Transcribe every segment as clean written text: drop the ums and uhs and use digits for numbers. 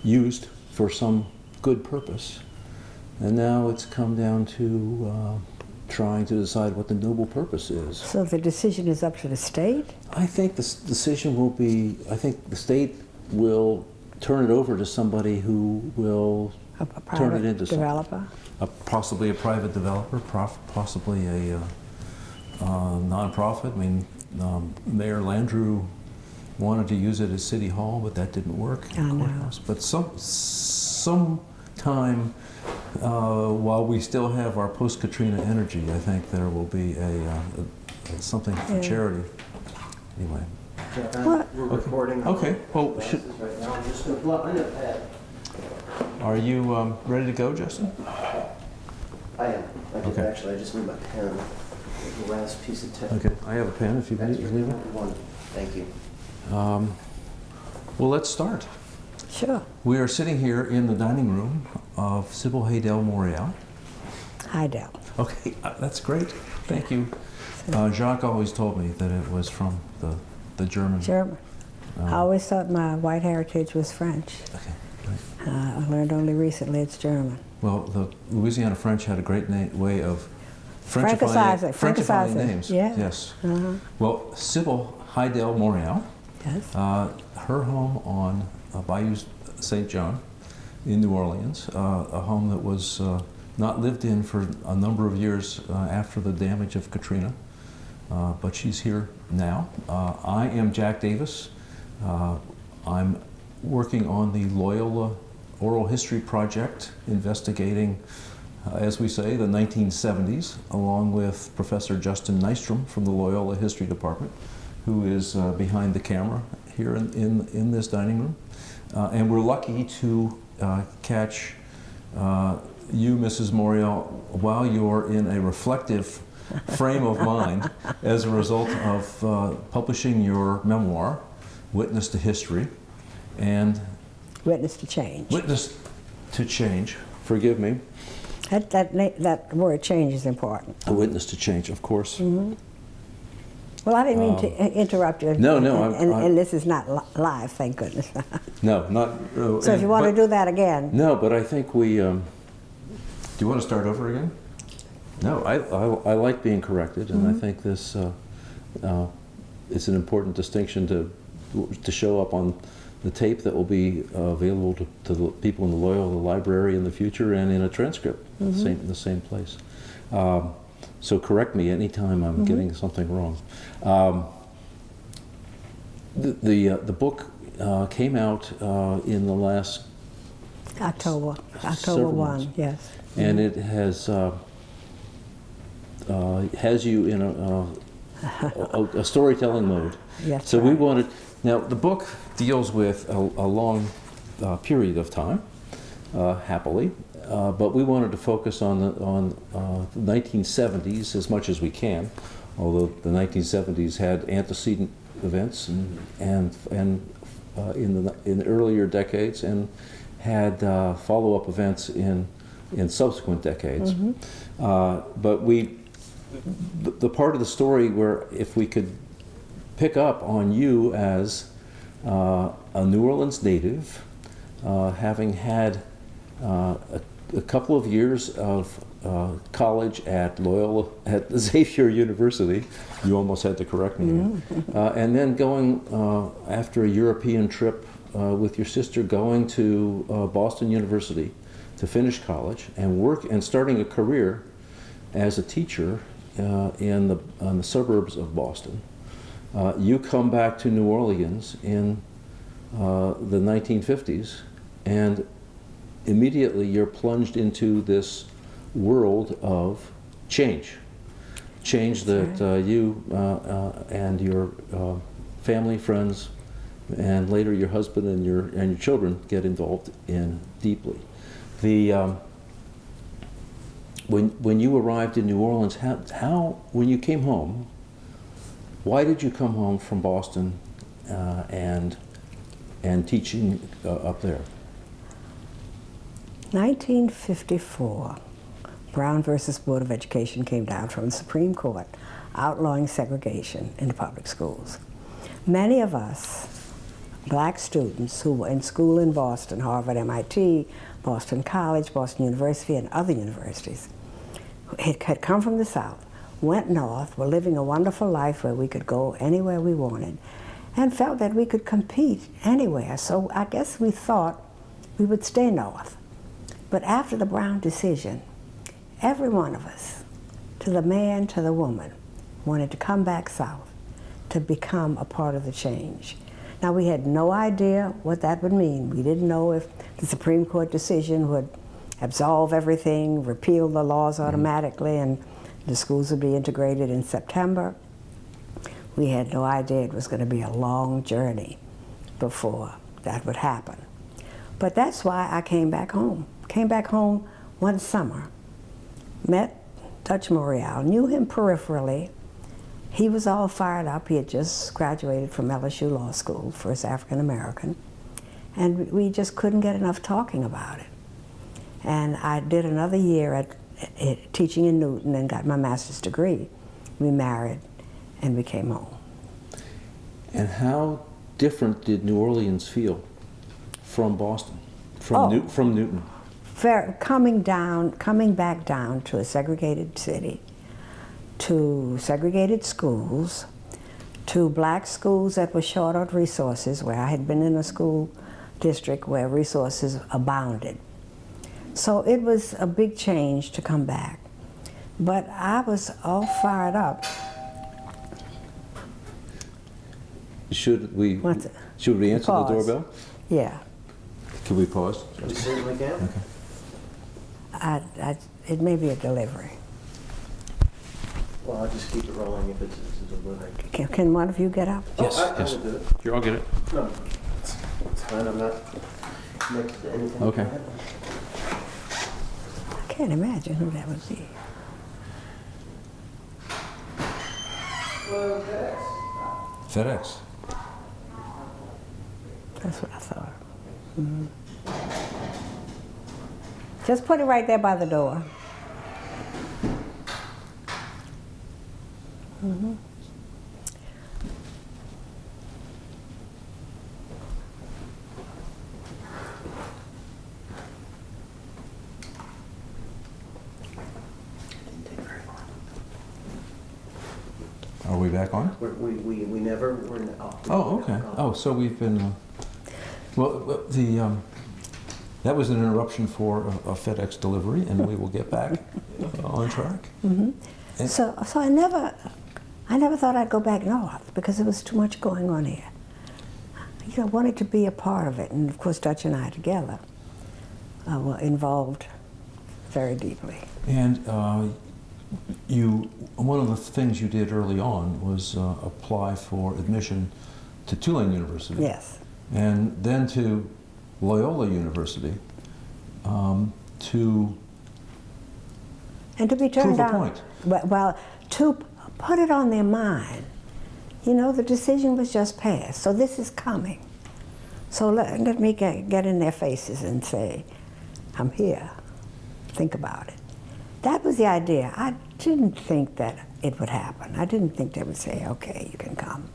used for some good purpose. And now it's come down to trying to decide what the noble purpose is. So the decision is up to the state? I think the decision will be, I think the state will turn it over to somebody who will turn it into developer? Possibly a private developer, possibly a nonprofit. I mean, Mayor Landrieu wanted to use it as City Hall, but that didn't work. Courthouse. But some time while we still have our post-Katrina energy, I think there will be something for charity. Anyway. We're recording. Okay. Well, right now. I'm just going to pull out my notepad. Are you ready to go, Justin? I am. Okay. Actually, I just need my pen. The last piece of text. Okay. I have a pen if you need it. One. Thank you. Well, let's start. Sure. We are sitting here in the dining room of Sybil Haydel Morial. Haydel. Okay, that's great. Thank you. Jacques always told me that it was from the German. German. I always thought my white heritage was French. Okay, great. I learned only recently it's German. Well, the Louisiana French had a great way of Frenchifying names. Yeah. Yes. Well, Sybil Haydel Morial. Yes. Her home on Bayou St. John in New Orleans, a home that was not lived in for a number of years after the damage of Katrina, but she's here now. I am Jack Davis. I'm working on the Loyola Oral History Project, investigating, as we say, the 1970s, along with Professor Justin Nystrom from the Loyola History Department, who is behind the camera here in this dining room. And we're lucky to catch you, Mrs. Morial, while you're in a reflective frame of mind as a result of publishing your memoir, Witness to History, and Witness to Change. Witness to Change, forgive me. That word change is important. A witness to change, of course. Mm-hmm. Well, I didn't mean to interrupt you. No. And this is not live, thank goodness. No, not. So if you want to do that again. No, but I think we. Do you want to start over again? No, I like being corrected, and I think this it's an important distinction to show up on the tape that will be available to the people in the Loyola Library in the future, and in a transcript, the same place. So correct me anytime I'm getting something wrong. The book came out in the last October several 1, months. yes. And it has you in a storytelling mode. Yes. So we wanted. Now the book deals with a long period of time, happily, but we wanted to focus on the 1970s as much as we can. Although the 1970s had antecedent events and in the earlier decades, and had follow-up events in subsequent decades. But the part of the story where if we could pick up on you as a New Orleans native, having had a couple of years of college at Loyola, at Xavier University, you almost had to correct me, and then going after a European trip with your sister, going to Boston University to finish college and starting a career as a teacher in the suburbs of Boston. You come back to New Orleans in the 1950s, and immediately you're plunged into this world of change that you and your family, friends, and later your husband and your children get involved in deeply. When you arrived in New Orleans, when you came home, why did you come home from Boston and teaching up there? 1954, Brown versus Board of Education came down from the Supreme Court, outlawing segregation in the public schools. Many of us black students who were in school in Boston, Harvard, MIT, Boston College, Boston University, and other universities, had come from the South, went north, were living a wonderful life where we could go anywhere we wanted, and felt that we could compete anywhere. So I guess we thought we would stay north. But after the Brown decision, every one of us, to the man, to the woman, wanted to come back south to become a part of the change. Now, we had no idea what that would mean. We didn't know if the Supreme Court decision would absolve everything, repeal the laws automatically, and the schools would be integrated in September. We had no idea it was going to be a long journey before that would happen. But that's why I came back home. Came back home one summer, met Dutch Morial, knew him peripherally. He was all fired up. He had just graduated from LSU Law School, first African American, and we just couldn't get enough talking about it. And I did another year at teaching in Newton and got my master's degree. We married and we came home. And how different did New Orleans feel from Boston, from Newton? Coming back down to a segregated city, to segregated schools, to black schools that were short on resources, where I had been in a school district where resources abounded. So it was a big change to come back. But I was all fired up. Should we answer the doorbell? Yeah. Can we pause? We certainly can. Okay. It may be a delivery. Well, I'll just keep it rolling if it's a delivery. Can one of you get up? Yes, I yes. will do it. Here, I'll get it. No, it's fine. I'm not connected to anything. Okay. I can't imagine who that would be. FedEx. That's what I thought. Mm-hmm. Just put it right there by the door. Mm-hmm. Didn't take very long. Are we back on? We never were. Oh, okay. Oh, so we've been. That was an interruption for a FedEx delivery, and we will get back on track. Mm-hmm. So I never thought I'd go back north because there was too much going on here. I wanted to be a part of it, and of course Dutch and I together were involved very deeply. And one of the things you did early on was apply for admission to Tulane University. Yes. And then to Loyola University to be turned prove a down. point. Well, to put it on their mind. The decision was just passed, so this is coming. So let me get in their faces and say, I'm here. Think about it. That was the idea. I didn't think that it would happen. I didn't think they would say, okay, you can come.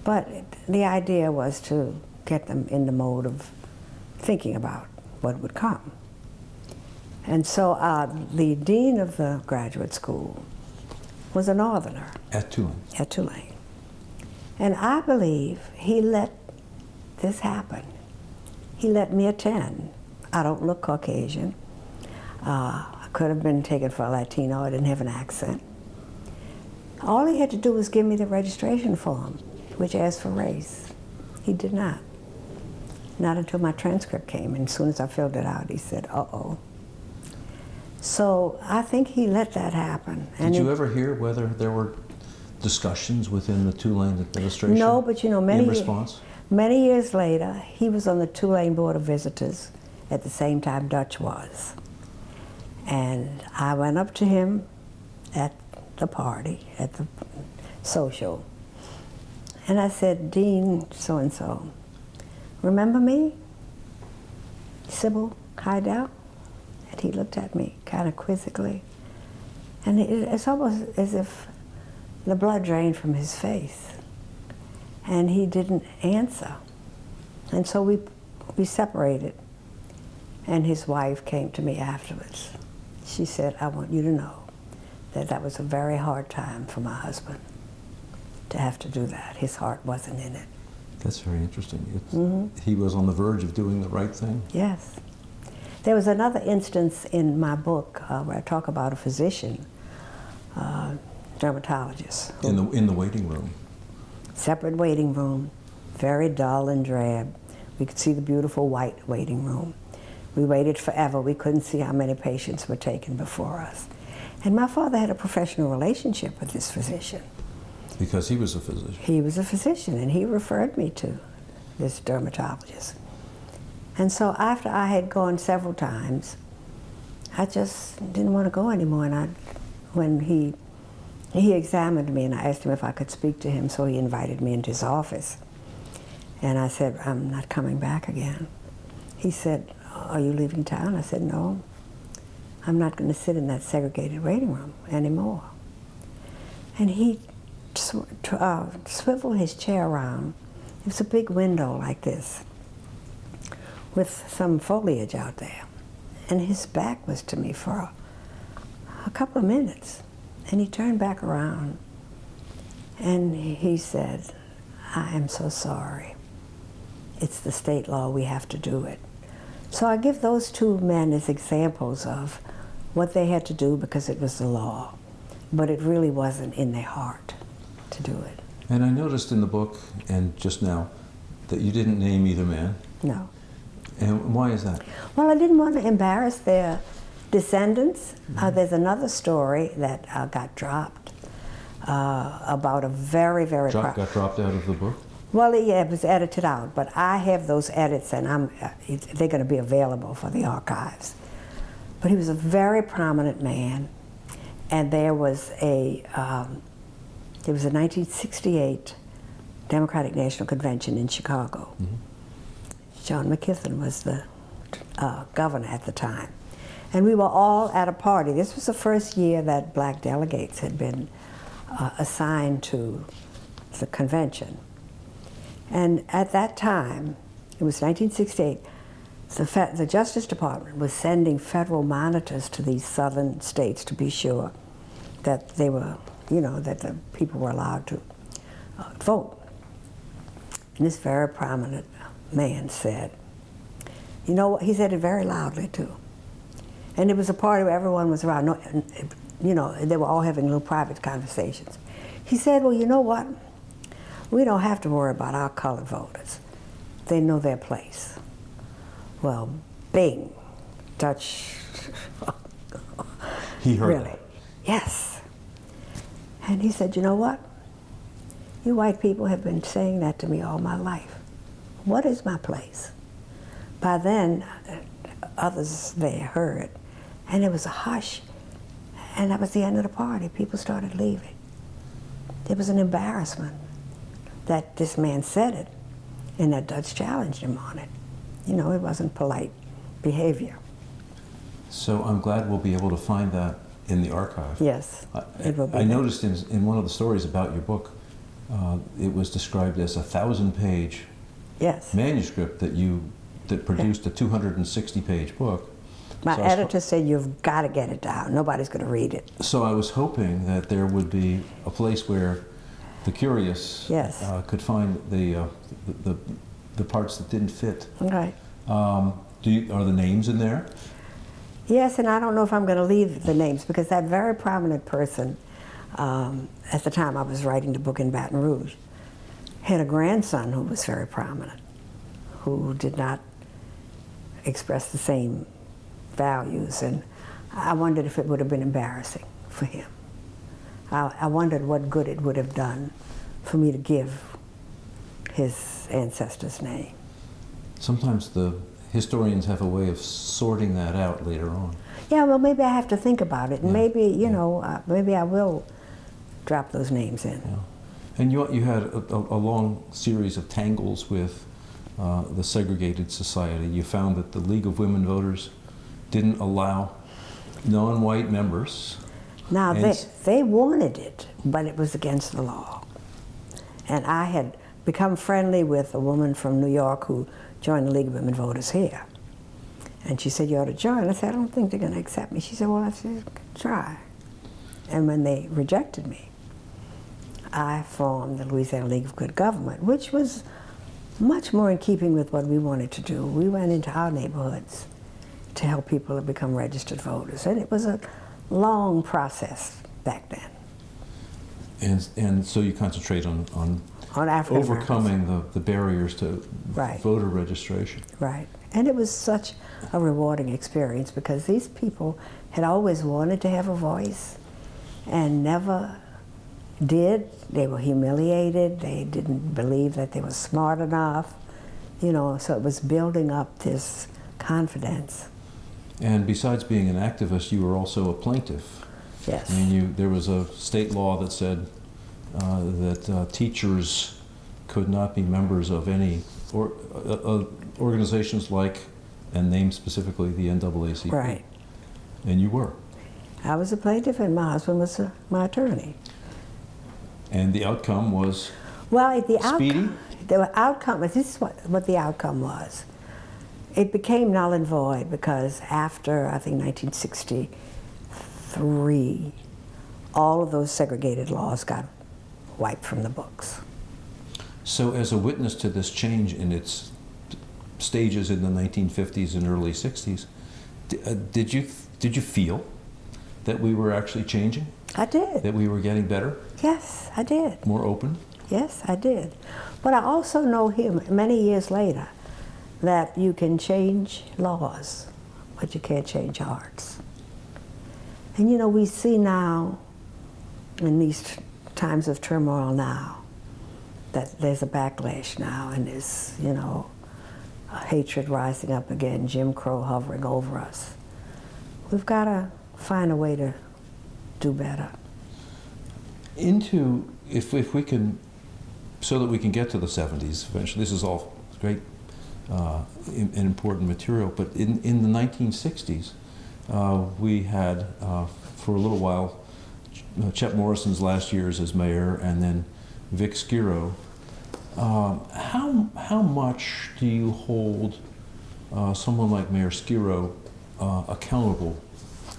But the idea was to get them in the mode of thinking about what would come. And so the dean of the graduate school was a Northerner. At Tulane. At Tulane. And I believe he let this happen. He let me attend. I don't look Caucasian. I could have been taken for a Latino. I didn't have an accent. All he had to do was give me the registration form, which asked for race. He did not. Not until my transcript came, and as soon as I filled it out, he said, uh-oh. So I think he let that happen. Did you ever hear whether there were discussions within the Tulane administration? No, but in response? Many years later, he was on the Tulane Board of Visitors at the same time Dutch was. And I went up to him at the party, at the social, and I said, Dean so-and-so, remember me? Sybil Haydel? And he looked at me kind of quizzically. And it's almost as if the blood drained from his face. And he didn't answer. And so we separated. And his wife came to me afterwards. She said, I want you to know that that was a very hard time for my husband to have to do that. His heart wasn't in it. That's very interesting. He was on the verge of doing the right thing. Yes. There was another instance in my book where I talk about a physician, dermatologist. In the waiting room. Separate waiting room, very dull and drab. We could see the beautiful white waiting room. We waited forever. We couldn't see how many patients were taken before us. And my father had a professional relationship with this physician. Because he was a physician. He was a physician, and he referred me to this dermatologist. And so after I had gone several times, I just didn't want to go anymore. And when he examined me, and I asked him if I could speak to him, so he invited me into his office. And I said, I'm not coming back again. He said, are you leaving town? I said, no. I'm not going to sit in that segregated waiting room anymore. And he swiveled his chair around. It was a big window like this with some foliage out there. And his back was to me for a couple of minutes. And he turned back around and he said, I am so sorry. It's the state law, we have to do it. So I give those two men as examples of what they had to do because it was the law, but it really wasn't in their heart to do it. And I noticed in the book, and just now, that you didn't name either man. No. And why is that? Well, I didn't want to embarrass their descendants. There's another story that got dropped about a very, very... Got dropped out of the book? Well, yeah, it was edited out, but I have those edits, and they're going to be available for the archives. But he was a very prominent man, and there was a 1968 Democratic National Convention in Chicago. John McKithen was the governor at the time. And we were all at a party. This was the first year that black delegates had been assigned to the convention. And at that time, it was 1968, the Justice Department was sending federal monitors to these southern states to be sure that they were, that the people were allowed to vote. And this very prominent man said, you know what, he said it very loudly too. And it was a party where everyone was around, they were all having little private conversations. He said, well, you know what? We don't have to worry about our colored voters. They know their place. Well, bing, Dutch. He heard really? that. Yes. And he said, you know what? You white people have been saying that to me all my life. What is my place? By then, others there heard, and it was a hush, and that was the end of the party. People started leaving. It was an embarrassment that this man said it, and that Dutch challenged him on it. It wasn't polite behavior. So I'm glad we'll be able to find that in the archive. Yes, it will be. I noticed in one of the stories about your book, it was described as a 1,000-page yes. manuscript that produced a 260-page book. My So editor said, you've got to get it down. Nobody's going to read it. So I was hoping that there would be a place where the curious Yes. could find the parts that didn't fit. Right. Are the names in there? Yes, and I don't know if I'm going to leave the names because that very prominent person, at the time I was writing the book in Baton Rouge, had a grandson who was very prominent, who did not express the same values, and I wondered if it would have been embarrassing for him. I wondered what good it would have done for me to give his ancestor's name. Sometimes the historians have a way of sorting that out later on. Yeah, well, maybe I have to think about it, and Yeah. maybe, maybe I will drop those names in. Yeah. And you had a long series of tangles with the segregated society. You found that the League of Women Voters didn't allow non-white members. Now, they wanted it, but it was against the law. And I had become friendly with a woman from New York who joined the League of Women Voters here. And she said, you ought to join. I said, I don't think they're going to accept me. She said, well, I said, try. And when they rejected me, I formed the Louisiana League of Good Government, which was much more in keeping with what we wanted to do. We went into our neighborhoods to help people to become registered voters. And it was a long process back then. And so you concentrate on African overcoming the barriers to Right. voter registration. Right. And it was such a rewarding experience because these people had always wanted to have a voice and never did. They were humiliated. They didn't believe that they were smart enough, you know, so it was building up this confidence. And besides being an activist, you were also a plaintiff. Yes. I mean, there was a state law that said that teachers could not be members of any organizations like, and named specifically, the NAACP. Right. And you were. I was a plaintiff and my husband was my attorney. And the outcome was Well, speedy? The outcome, this is what the outcome was. It became null and void because after, I think, 1963, all of those segregated laws got wiped from the books. So as a witness to this change in its stages in the 1950s and early 60s, did you feel that we were actually changing? I did. That we were getting better? Yes, I did. More open? Yes, I did. But I also know here, many years later, that you can change laws, but you can't change hearts. And you know, we see now, in these times of turmoil now, that there's a backlash now, and there's, you know, a hatred rising up again, Jim Crow hovering over us. We've got to find a way to do better. If we can, so that we can get to the 70s eventually, this is all great and important material, but in the 1960s, we had, for a little while, Chet Morrison's last years as mayor, and then Vic Skiro. How much do you hold someone like Mayor Skiro accountable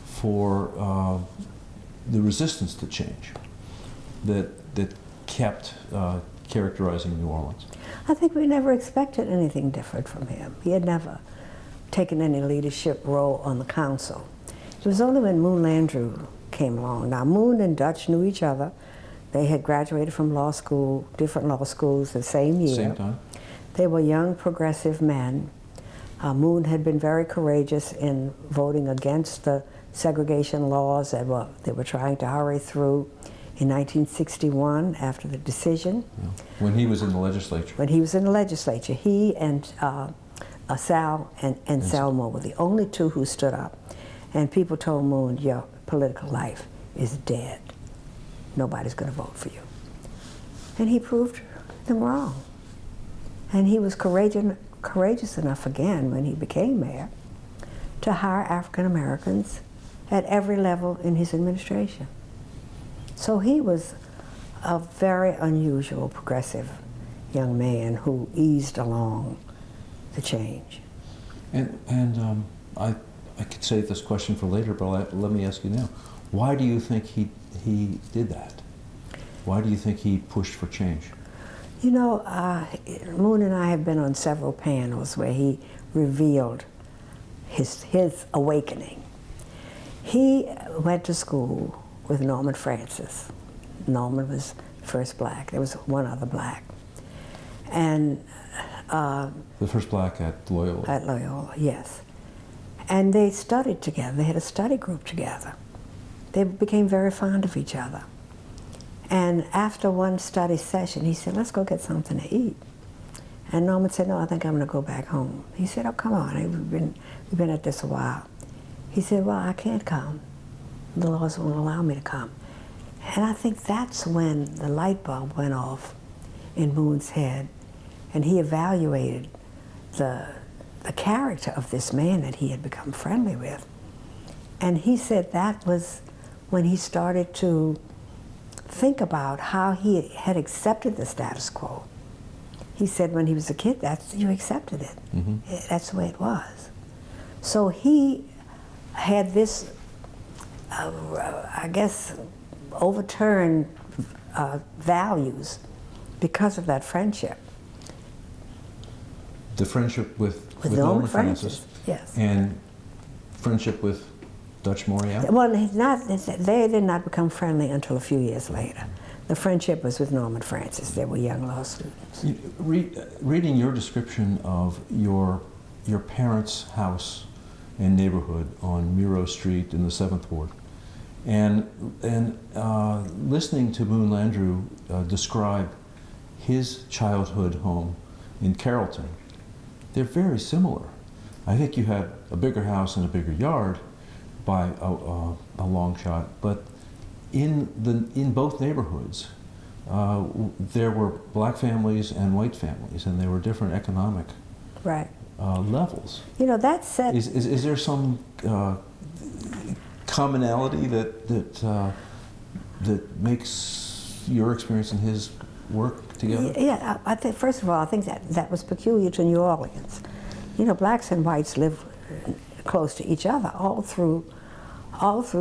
for the resistance to change that kept characterizing New Orleans? I think we never expected anything different from him. He had never taken any leadership role on the council. It was only when Moon Landrieu came along. Now, Moon and Dutch knew each other. They had graduated from law school, different law schools the same year. Same time. They were young, progressive men. Moon had been very courageous in voting against the segregation laws that they were trying to hurry through in 1961 after the decision. Yeah. When he was in the legislature. When he was in the legislature, he and Sal and Selma were the only two who stood up. And people told Moon, your political life is dead. Nobody's going to vote for you. And he proved them wrong. And he was courageous enough again when he became mayor to hire African Americans at every level in his administration. So he was a very unusual, progressive young man who eased along the change. And I could save this question for later, but let me ask you now. Why do you think he did that? Why do you think he pushed for change? You know, Moon and I have been on several panels where he revealed his awakening. He went to school with Norman Francis. Norman was first black. There was one other black. And the first black at Loyola. At Loyola, yes. And they studied together. They had a study group together. They became very fond of each other. And after one study session, he said, let's go get something to eat. And Norman said, no, I think I'm going to go back home. He said, oh, come on. We've been at this a while. He said, well, I can't come. The laws won't allow me to come. And I think that's when the light bulb went off in Moon's head, and he evaluated the character of this man that he had become friendly with. And he said that was when he started to think about how he had accepted the status quo he said when he was a kid, you accepted it. That's the way it was. So he had this, I guess, overturned values because of that friendship. The friendship with Norman Francis, yes. and friendship with Dutch Morial? Well, they did not become friendly until a few years later. The friendship was with Norman Francis. They were young law students. Reading your description of your parents' house and neighborhood on Miro Street in the 7th Ward, and listening to Moon Landrew describe his childhood home in Carrollton, they're very similar. I think you had a bigger house and a bigger yard by a long shot, but in both neighborhoods, there were black families and white families, and there were different economic Right. Levels. You know, that said, Is there some commonality that makes your experience and his work together? Yeah, I think first of all, I think that was peculiar to New Orleans. You know, blacks and whites lived close to each other all through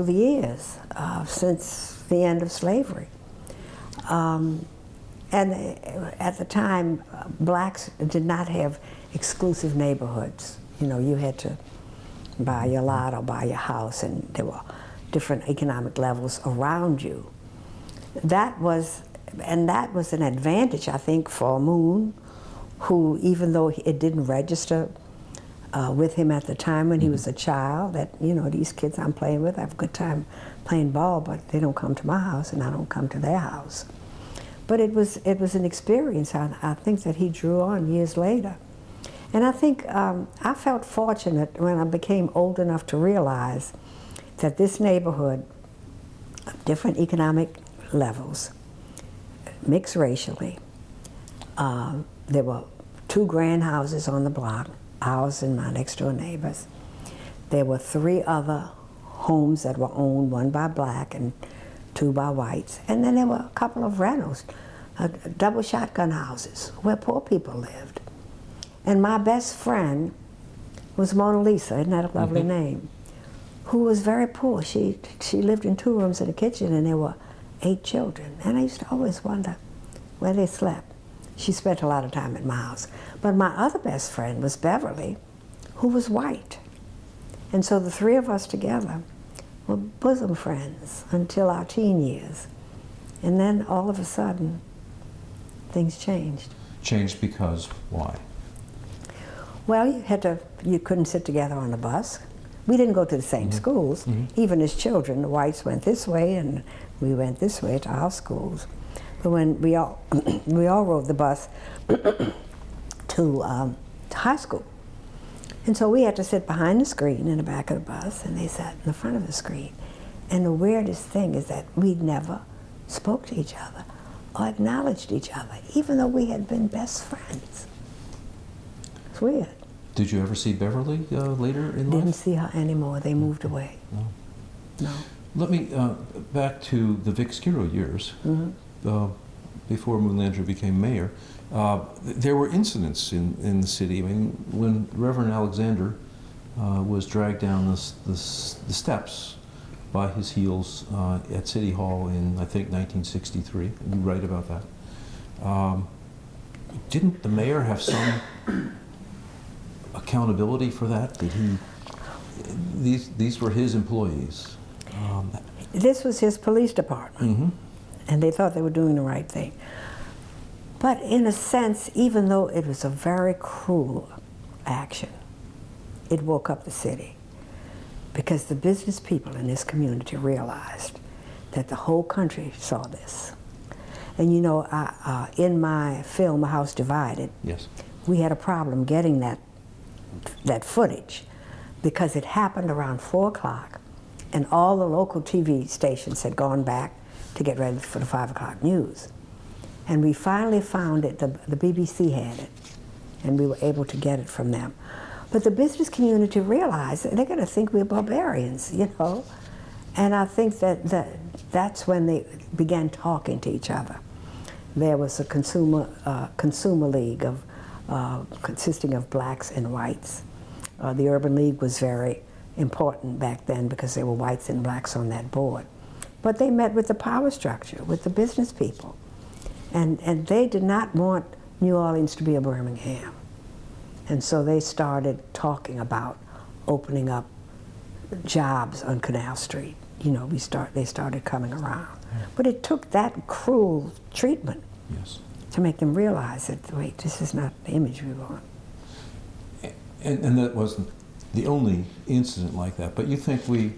the years since the end of slavery. And at the time, blacks did not have exclusive neighborhoods. You know, you had to buy your lot or buy your house, and there were different economic levels around you. That was an advantage, I think, for Moon, who, even though it didn't register with him at the time when he was a child, that, you know, these kids I'm playing with, I have a good time playing ball, but they don't come to my house and I don't come to their house. But it was an experience I think that he drew on years later. And I think I felt fortunate when I became old enough to realize that this neighborhood of different economic levels, mixed racially, there were 2 grand houses on the block, ours and my next door neighbors. There were 3 other homes that were owned, 1 by black and 2 by whites. And then there were a couple of rentals, double shotgun houses where poor people lived. And my best friend was Mona Lisa, isn't that a lovely name? Who was very poor. She lived in 2 rooms and a kitchen, and there were 8 children. And I used to always wonder where they slept. She spent a lot of time at my house. But my other best friend was Beverly, who was white. And so the 3 of us together were bosom friends until our teen years. And then all of a sudden, things changed. Changed because why? Well, you couldn't sit together on the bus. We didn't go to the same schools. Even as children, the whites went this way and we went this way to our schools. But when we all rode the bus to high school. And so we had to sit behind the screen in the back of the bus, and they sat in the front of the screen. And the weirdest thing is that we never spoke to each other or acknowledged each other, even though we had been best friends. It's weird. Did you ever see Beverly later in life? Didn't see her anymore. They moved away. No. Let me, back to the Vic Skiro years, before Moon Landrew became mayor. There were incidents in the city. I mean, when Reverend Alexander was dragged down the steps by his heels at City Hall in, I think, 1963. You write about that. Didn't the mayor have some accountability for that? Did he? These were his employees. This was his police department, and they thought they were doing the right thing. But in a sense, even though it was a very cruel action, it woke up the city, because the business people in this community realized that the whole country saw this. And you know, in my film, A House Divided, Yes. we had a problem getting that footage, because it happened around 4 o'clock, and all the local TV stations had gone back to get ready for the 5 o'clock news. And we finally found it, the BBC had it, and we were able to get it from them. But the business community realized that they're going to think we're barbarians, you know? And I think that's when they began talking to each other. there was a consumer league of, consisting of blacks and whites. The Urban League was very important back then because there were whites and blacks on that board. But they met with the power structure, with the business people. And they did not want New Orleans to be a Birmingham. And so they started talking about opening up jobs on Canal Street. You know, they started coming around. But it took that cruel treatment to make them realize that, wait, this is not the image we want. And that wasn't the only incident like that, but you think we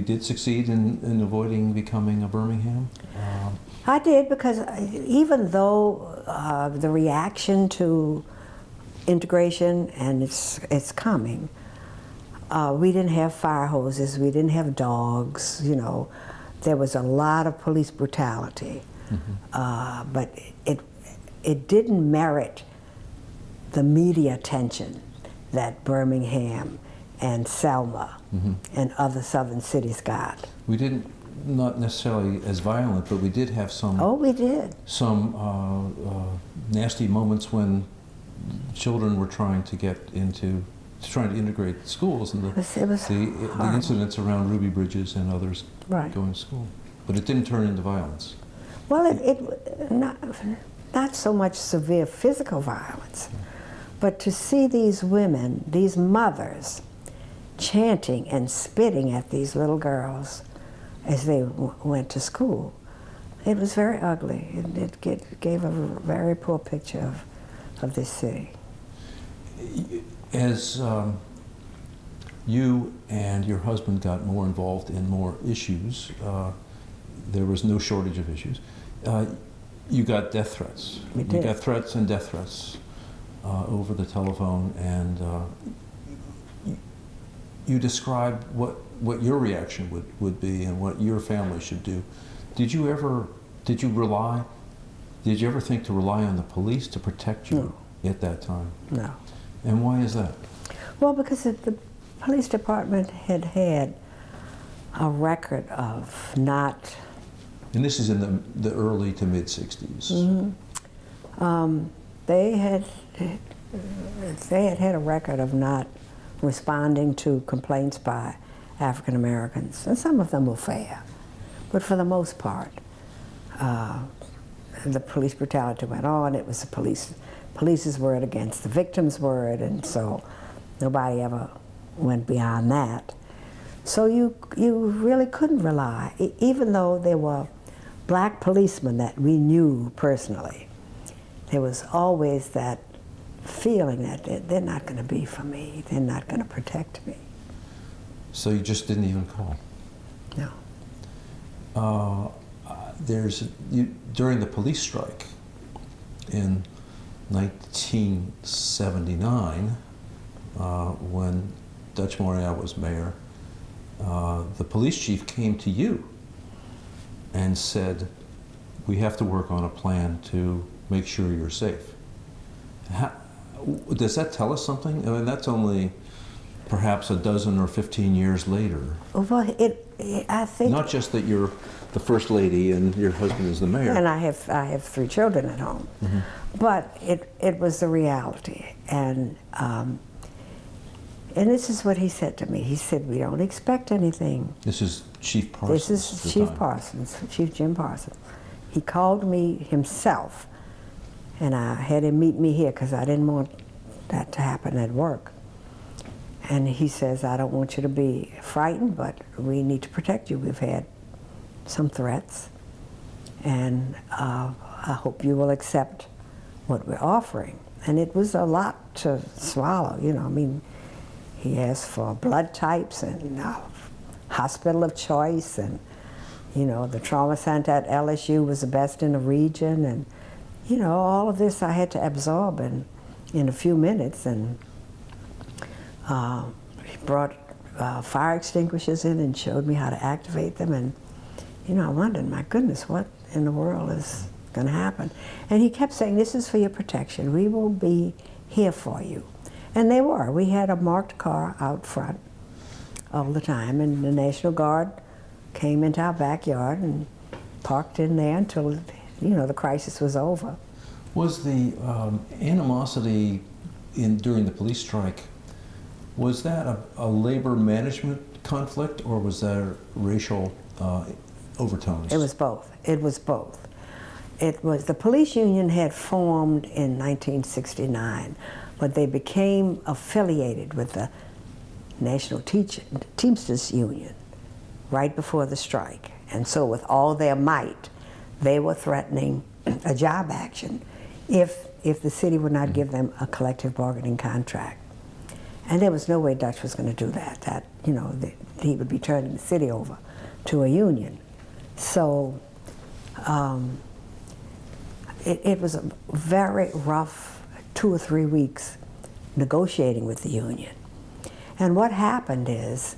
did succeed in avoiding becoming a Birmingham? I did, because even though the reaction to integration, and it's coming, we didn't have fire hoses, we didn't have dogs, you know. There was a lot of police brutality, but it didn't merit the media attention that Birmingham and Selma and other southern cities got. We didn't, not necessarily as violent, but we did have some. Oh, we did. Some nasty moments when children were trying to integrate schools, and the incidents around Ruby Bridges and others going to school. But it didn't turn into violence. Well, it not so much severe physical violence, but to see these women, these mothers, chanting and spitting at these little girls as they went to school. It was very ugly. It gave a very poor picture of this city. As you and your husband got more involved in more issues, there was no shortage of issues. You got death threats. We did. You got threats and death threats over the telephone, and you described what your reaction would be and what your family should do. Did you ever think to rely on the police to protect you at that time? No. And why is that? Well, because the police department had a record of not... And this is in the early to mid-60s. They had a record of not responding to complaints by African Americans, and some of them were fair, but for the most part, the police brutality went on. It was the police's word against the victim's word, and so nobody ever went beyond that. So you really couldn't rely, even though there were black policemen that we knew personally. There was always that feeling that they're not going to be for me, they're not going to protect me. So you just didn't even call? No. During the police strike in 1979, when Dutch Morial was mayor, the police chief came to you and said, we have to work on a plan to make sure you're safe. Does that tell us something? I mean, that's only perhaps a dozen or 15 years later. Well, I think... Not just that you're the first lady and your husband is the mayor. And I have 3 children at home. But it was the reality. And this is what he said to me. He said, we don't expect anything. This is Chief Parsons. This is Chief Parsons, Chief Jim Parsons. He called me himself, and I had him meet me here because I didn't want that to happen at work. And he says, I don't want you to be frightened, but we need to protect you. We've had some threats, and I hope you will accept what we're offering. And it was a lot to swallow, you know. I mean, he asked for blood types and hospital of choice, and you know, the trauma center at LSU was the best in the region, and you know, all of this I had to absorb in a few minutes. And he brought fire extinguishers in and showed me how to activate them, and you know, I wondered, my goodness, what in the world is going to happen? And he kept saying, this is for your protection. We will be here for you. And they were. We had a marked car out front all the time, and the National Guard came into our backyard and parked in there until the crisis was over. Was the animosity during the police strike, was that a labor management conflict, or was there racial overtones? It was both. It was both. It was, the police union had formed in 1969, but they became affiliated with the National Teamsters Union right before the strike. And so with all their might, they were threatening a job action if the city would not give them a collective bargaining contract. And there was no way Dutch was going to do that, he would be turning the city over to a union. So it was a very rough 2 or 3 weeks negotiating with the union. And what happened is,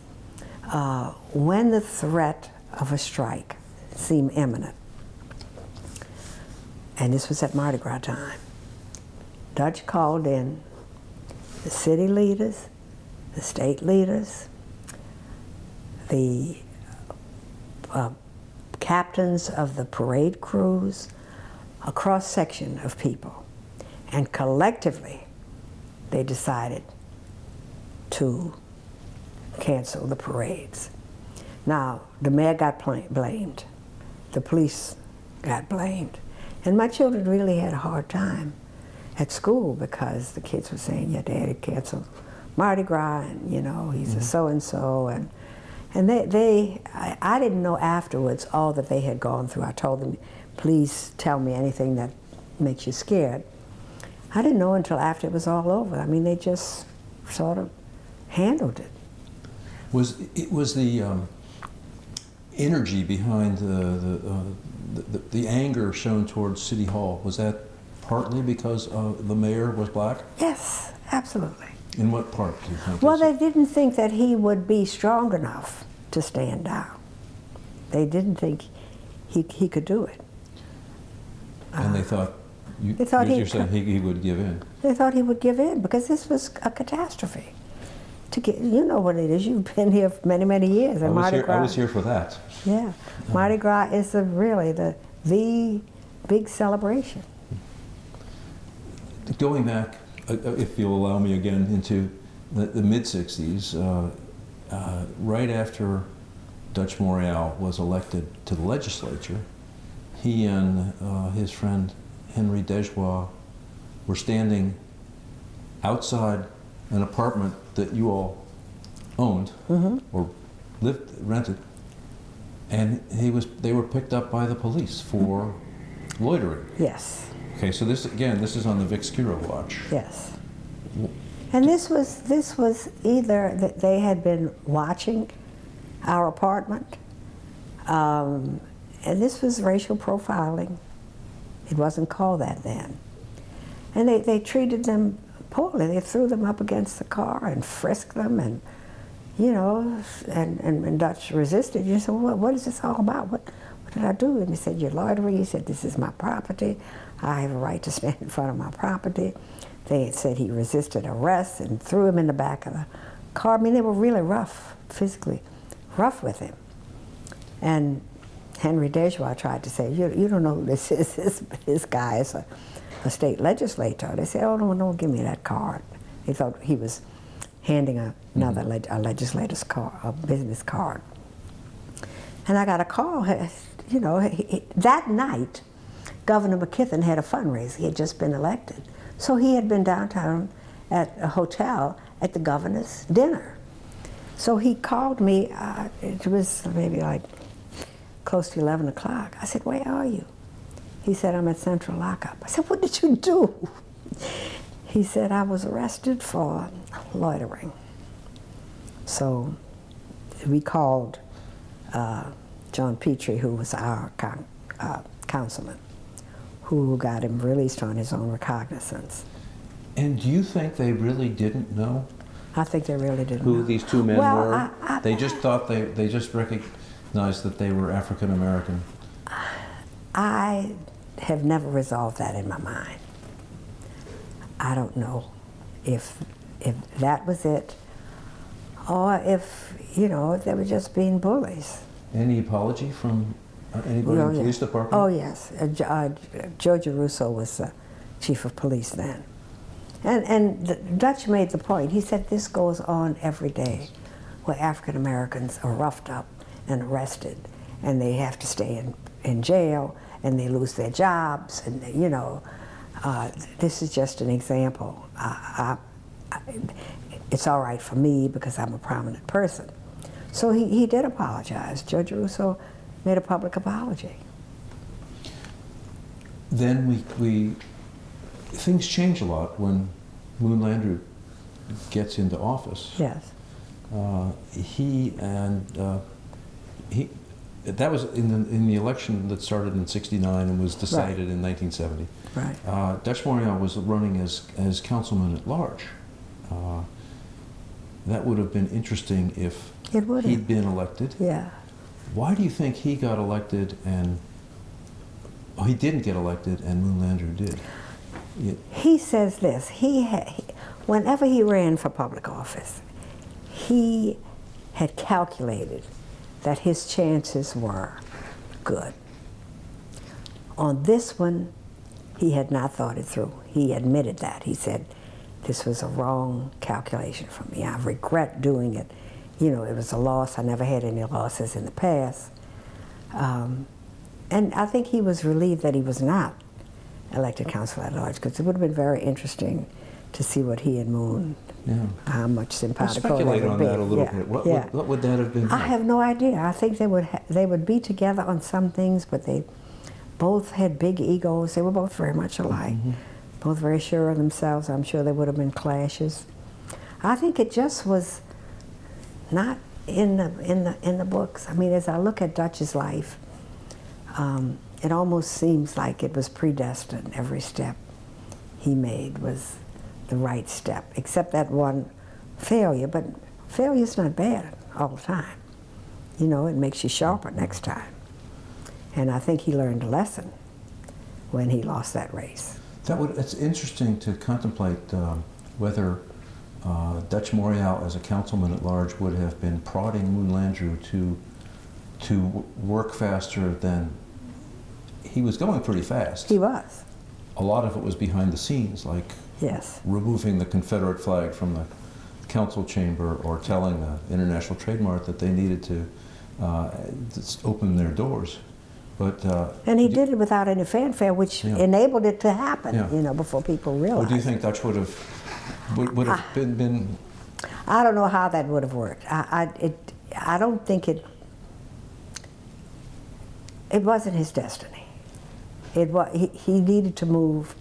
when the threat of a strike seemed imminent, and this was at Mardi Gras time, Dutch called in the city leaders, the state leaders, the captains of the parade crews, a cross-section of people, and collectively they decided to cancel the parades. Now, the mayor got blamed, the police got blamed, and my children really had a hard time at school because the kids were saying, "Your daddy canceled Mardi Gras, and he's a so-and-so," and I didn't know afterwards all that they had gone through. I told them, "Please tell me anything that makes you scared." I didn't know until after it was all over. I mean, they just sort of handled it. Was the energy behind the anger shown towards City Hall, was that partly because the mayor was black? Yes, absolutely. In what part do you think? Well, they didn't think that he would be strong enough to stand down. They didn't think he could do it. And they thought, you're saying he would give in? They thought he would give in because this was a catastrophe. You know what it is. You've been here for many, many years. And I was here for that. Yeah, Mardi Gras is really the big celebration. Going back, if you'll allow me again, into the mid-60s, right after Dutch Morial was elected to the legislature, he and his friend Henry Dejois were standing outside an apartment that you all owned or rented, and they were picked up by the police for loitering. Yes. Okay, so this is on the Vic Skiro watch. Yes. And this was either that they had been watching our apartment, and this was racial profiling. It wasn't called that then. And they treated them poorly. They threw them up against the car and frisked them, and and Dutch resisted. You said, well, what is this all about? What did I do? And he said, "You're loitering." He said, "This is my property. I have a right to stand in front of my property." They had said he resisted arrest and threw him in the back of the car. I mean, they were really rough, physically rough with him. And Henry Dejois tried to say, you don't know who this is. This guy is a state legislator. They said, "Oh, no, don't give me that card." They thought he was handing another a legislator's card, a business card. And I got a call, that night, Governor McKithen had a fundraiser. He had just been elected. So he had been downtown at a hotel at the governor's dinner. So he called me, it was maybe like close to 11 o'clock. I said, "Where are you?" He said, "I'm at Central Lockup." I said, "What did you do?" He said, "I was arrested for loitering." So we called John Petrie, who was our councilman, who got him released on his own recognizance. And do you think they really didn't know? I think they really didn't who know. these two men were? I They just thought they just recognized that they were African American. I have never resolved that in my mind. I don't know if that was it, or if they were just being bullies. Any apology from Anybody in the police department? Oh, yes. Georgia Russo was the chief of police then. And the Dutch made the point. He said this goes on every day, where African Americans are roughed up and arrested, and they have to stay in jail, and they lose their jobs, and this is just an example. It's all right for me because I'm a prominent person. So he did apologize. Judge Russo made a public apology. Then things change a lot when Moon Landrieu gets into office. Yes. That was in the election that started in '69 and was decided in 1970. Right. Dutch Morial was running as councilman at large. That would have been interesting if he'd been elected. Yeah. Why do you think he got elected and he didn't get elected and Moon Landrieu did? He says this. Whenever he ran for public office, he had calculated that his chances were good. On this one, he had not thought it through. He admitted that. He said, this was a wrong calculation for me. I regret doing it. It was a loss. I never had any losses in the past. And I think he was relieved that he was not elected council at large, because it would have been very interesting to see what he and Moon, how much simpatico they would be. Speculate on that a little bit. What would that have been like? I have no idea. I think they would be together on some things, but they both had big egos. They were both very much alike, both very sure of themselves. I'm sure there would have been clashes. I think it just was not in the books. I mean, as I look at Dutch's life, it almost seems like it was predestined. Every step he made was the right step, except that one failure. But failure's not bad all the time. It makes you sharper next time. And I think he learned a lesson when he lost that race. It's interesting to contemplate whether Dutch Morial, as a councilman at large, would have been prodding Moon Landrieu to work faster than he was going pretty fast. He was. A lot of it was behind the scenes, like removing the Confederate flag from the council chamber or telling the International Trade Mart that they needed to open their doors. But and he did it without any fanfare, which enabled it to happen. Before people realized. Or do you think Dutch would have been? I don't know how that would have worked. I don't think it wasn't his destiny. He needed to move.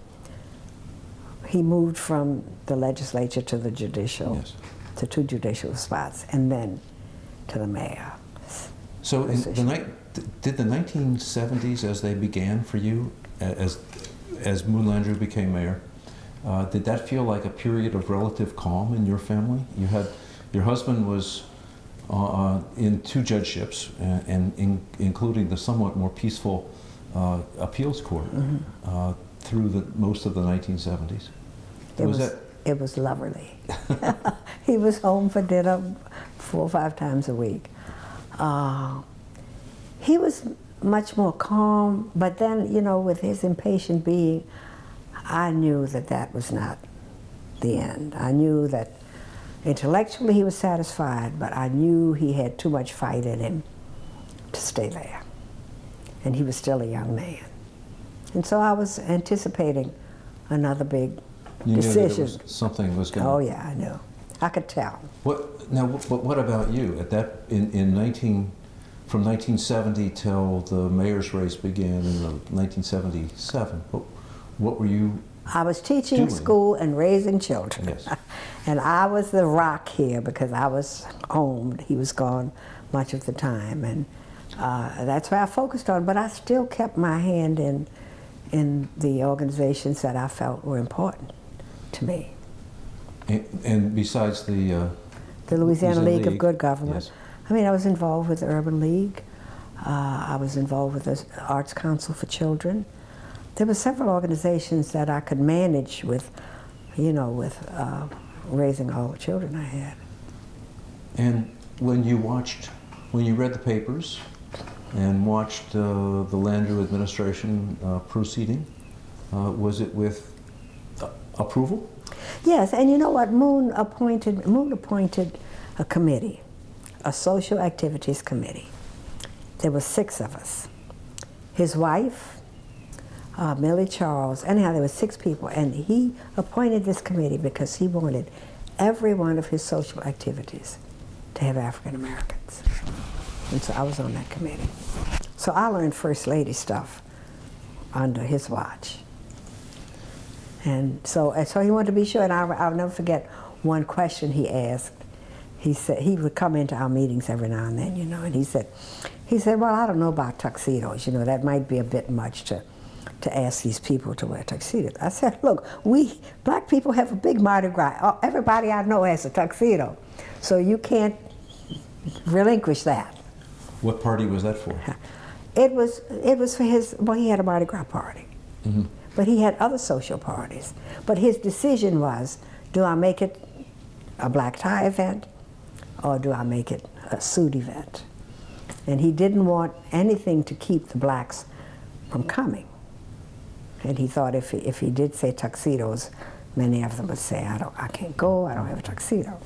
He moved from the legislature to the judicial, to 2 judicial spots, and then to the mayor. So did the 1970s, as they began for you, as Moon Landrieu became mayor, did that feel like a period of relative calm in your family? Your husband was in 2 judgeships, including the somewhat more peaceful appeals court through most of the 1970s. It was lovely. He was home for dinner 4 or 5 times a week. He was much more calm, but then, with his impatient being, I knew that was not the end. I knew that intellectually he was satisfied, but I knew he had too much fight in him to stay there. And he was still a young man. And so I was anticipating another big decision. Knew that something was going to... Oh yeah, I knew. I could tell. What about you? From 1970 till the mayor's race began in 1977, what were you I was teaching doing? School and raising children. Yes. And I was the rock here because I was home. He was gone much of the time. And that's where I focused on. But I still kept my hand in the organizations that I felt were important to me. And besides the Louisiana League of Good Government. Yes. I mean, I was involved with the Urban League. I was involved with the Arts Council for Children. There were several organizations that I could manage with, raising all the children I had. And when you read the papers, and watched the Landrieu administration proceeding. Was it with approval? Yes, and you know what? Moon appointed a committee, a social activities committee. There were 6 of us. His wife, Millie Charles, anyhow, there were 6 people, and he appointed this committee because he wanted every one of his social activities to have African Americans. And so I was on that committee. So I learned First Lady stuff under his watch. And so he wanted to be sure, and I'll never forget one question he asked. He said, he would come into our meetings every now and then, you know, and he said, well, I don't know about tuxedos, you know, that might be a bit much to ask these people to wear tuxedos. I said, look, we black people have a big Mardi Gras. Everybody I know has a tuxedo, so you can't relinquish that. What party was that for? It was for his, well, he had a Mardi Gras party. Mm-hmm. But he had other social parties. But his decision was, do I make it a black tie event or do I make it a suit event? And he didn't want anything to keep the blacks from coming. And he thought if he did say tuxedos, many of them would say, I can't go, I don't have a tuxedo.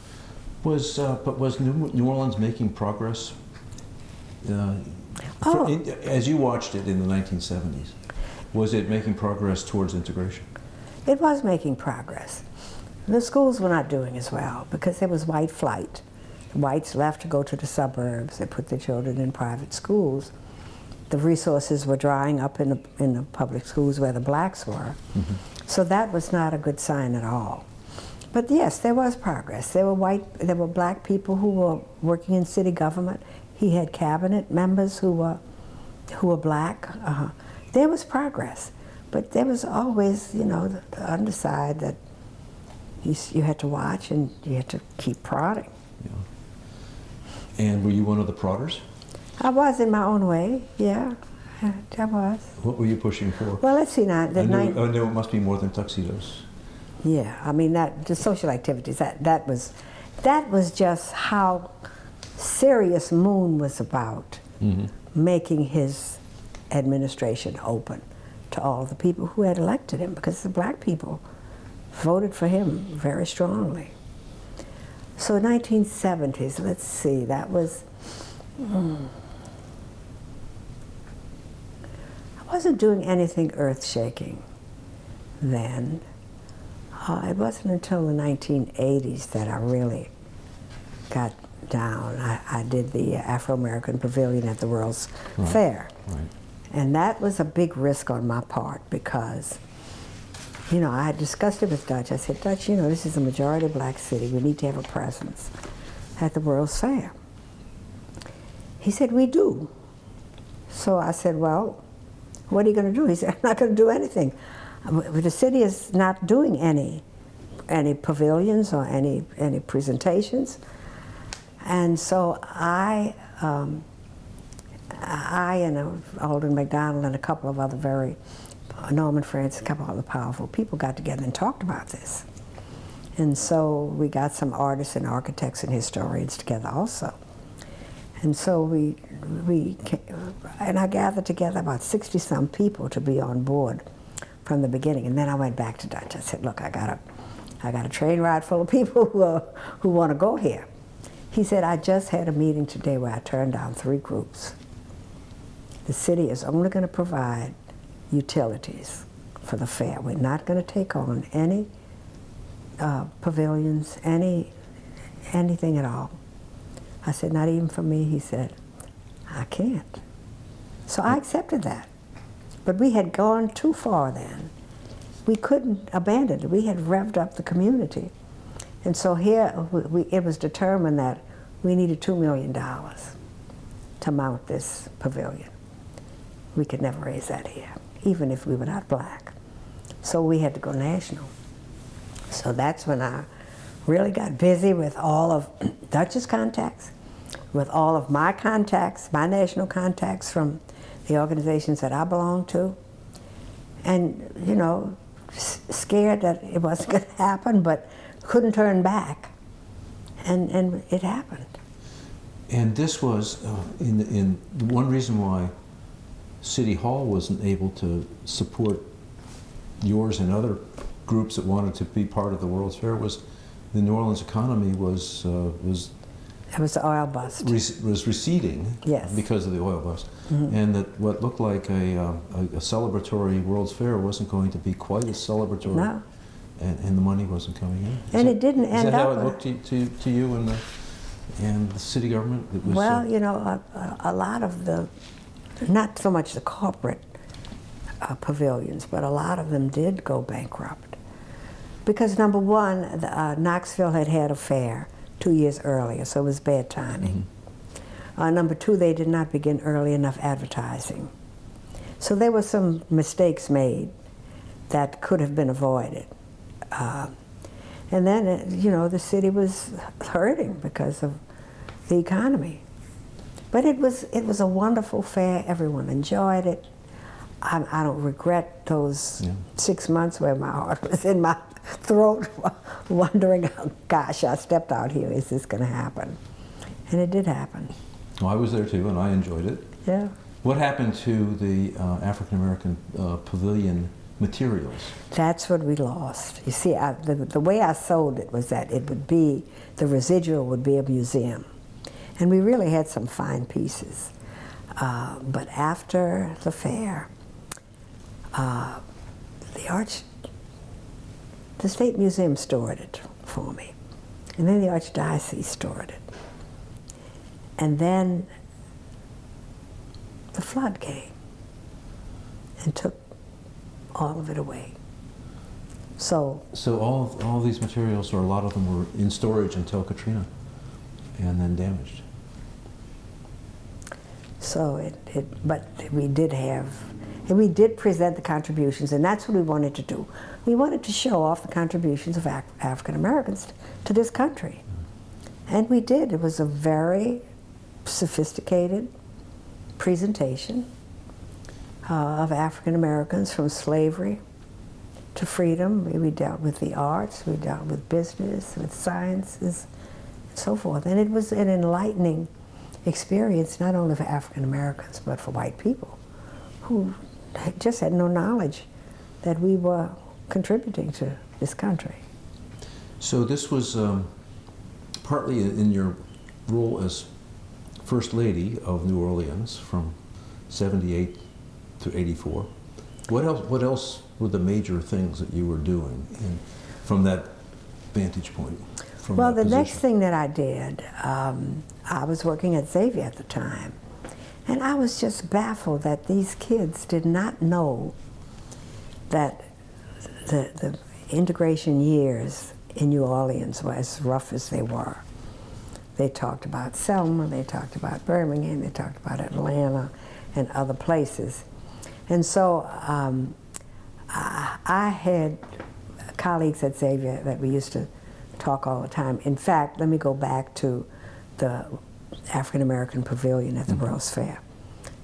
But was New Orleans making progress as you watched it in the 1970s? Was it making progress towards integration? It was making progress. The schools were not doing as well because there was white flight. The whites left to go to the suburbs. They put their children in private schools. The resources were drying up in the public schools where the blacks were. Mm-hmm. So that was not a good sign at all. But yes, there was progress. There were black people who were working in city government. He had cabinet members who were black. There was progress, but there was always, you know, the underside that you had to watch and you had to keep prodding. Yeah. And were you one of the prodders? I was in my own way, yeah, I was. What were you pushing for? Well, let's see now. I knew it must be more than tuxedos. Yeah, I mean, the social activities, that was just how serious Moon was about making his administration open to all the people who had elected him, because the black people voted for him very strongly. So 1970s, let's see, that was, I wasn't doing anything earth-shaking then. It wasn't until the 1980s that I really got down. I did the Afro-American Pavilion at the World's Fair. Right. And that was a big risk on my part because, you know, I had discussed it with Dutch. I said, Dutch, you know, this is a majority black city. We need to have a presence at the World's Fair. He said, we do. So I said, well, what are you going to do? He said, I'm not going to do anything. The city is not doing any pavilions or any presentations. And so I and Alden McDonald and a couple of other Norman Francis, a couple of other powerful people got together and talked about this. And so we got some artists and architects and historians together also. And so I gathered together about 60-some people to be on board from the beginning. And then I went back to Dutch. I said, look, I got a train ride full of people who want to go here. He said, I just had a meeting today where I turned down 3 groups. The city is only going to provide utilities for the fair. We're not going to take on any pavilions, anything at all. I said, not even for me. He said, I can't. So I accepted that. But we had gone too far then. We couldn't abandon it. We had revved up the community. And so here, it was determined that we needed $2 million to mount this pavilion. We could never raise that here, even if we were not black. So we had to go national. So that's when I really got busy with all of Dutch's contacts, with all of my contacts, my national contacts from the organizations that I belonged to. And, you know, scared that it wasn't going to happen, but couldn't turn back. And it happened. And this was in one reason why City Hall wasn't able to support yours and other groups that wanted to be part of the World's Fair was the New Orleans economy was It was the oil bust. was receding, Yes. because of the oil bust, and that what looked like a celebratory World's Fair wasn't going to be quite as celebratory, No. and the money wasn't coming in. And it didn't Is end that how up. it looked to you and the city government? It was, Well, you know, a lot of the, not so much the corporate pavilions, but a lot of them did go bankrupt. Because number one, Knoxville had had a fair 2 years earlier, so it was bad timing. Number two, they did not begin early enough advertising. So there were some mistakes made that could have been avoided. And then, you know, the city was hurting because of the economy. But it was a wonderful fair. Everyone enjoyed it. I don't regret those 6 months where my heart was in my throat, wondering, oh, gosh, I stepped out here. Is this going to happen? And it did happen. well, I was there too, and I enjoyed it. Yeah. What happened to the African American pavilion materials? That's what we lost. You see, the way I sold it was that it would be, the residual would be a museum. And we really had some fine pieces. But after the fair, the State Museum stored it for me. And then the Archdiocese stored it. And then the flood came and took all of it away. So all these materials, or a lot of them, were in storage until Katrina, and then damaged. So but we did have, and we did present the contributions, and that's what we wanted to do. We wanted to show off the contributions of African Americans to this country. And we did. It was a very sophisticated presentation of African Americans from slavery to freedom. We dealt with the arts, we dealt with business, with sciences, and so forth. And it was an enlightening experience, not only for African Americans, but for white people who just had no knowledge that we were contributing to this country. So this was partly in your role as First Lady of New Orleans from 78 to 84. What else were the major things that you were doing from that vantage point? Well, the next thing that I did, I was working at Xavier at the time, and I was just baffled that these kids did not know that the integration years in New Orleans were as rough as they were. They talked about Selma, they talked about Birmingham, they talked about Atlanta and other places. And so I had colleagues at Xavier that we used to talk all the time. In fact, let me go back to the African American Pavilion at the World's Fair.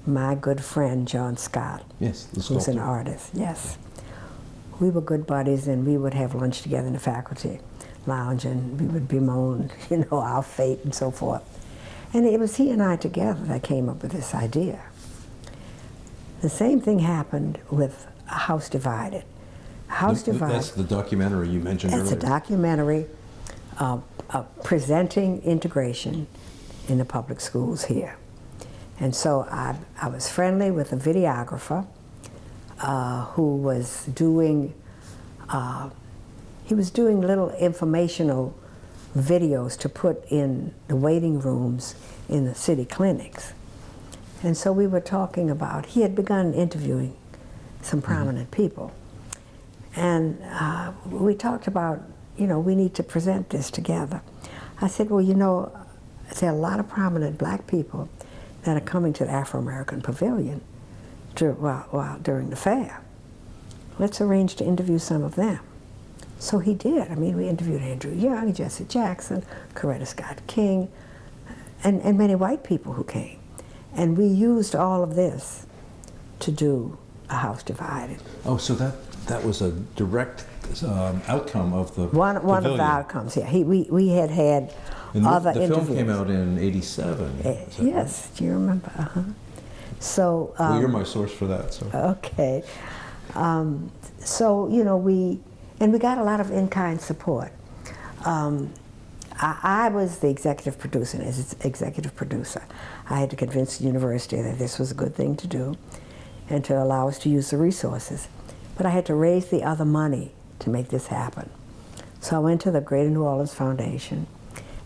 My good friend John Scott, yes, the who's an sculptor. artist, yes. We were good buddies, and we would have lunch together in the faculty lounge, and we would bemoan, you know, our fate and so forth. And it was he and I together that came up with this idea. The same thing happened with A House Divided. A House Divided. That's the documentary you mentioned earlier. That's a documentary presenting integration in the public schools here. And so I was friendly with a videographer who was doing, he was doing little informational videos to put in the waiting rooms in the city clinics. And so we were talking about, he had begun interviewing some prominent people. And we talked about, you know, we need to present this together. I said, well, you know, there are a lot of prominent black people that are coming to the Afro-American Pavilion during the fair. Let's arrange to interview some of them. So he did. I mean, we interviewed Andrew Young, Jesse Jackson, Coretta Scott King, and many white people who came. And we used all of this to do A House Divided. Oh, so that was a direct outcome of the One of the outcomes, yeah. We had And other the interviews. film came out in '87. Yes, do you remember? So. Well, you're my source for that. So. Okay. So, you know, we got a lot of in-kind support. I was the executive producer, and as executive producer, I had to convince the university that this was a good thing to do and to allow us to use the resources. But I had to raise the other money to make this happen. So I went to the Greater New Orleans Foundation,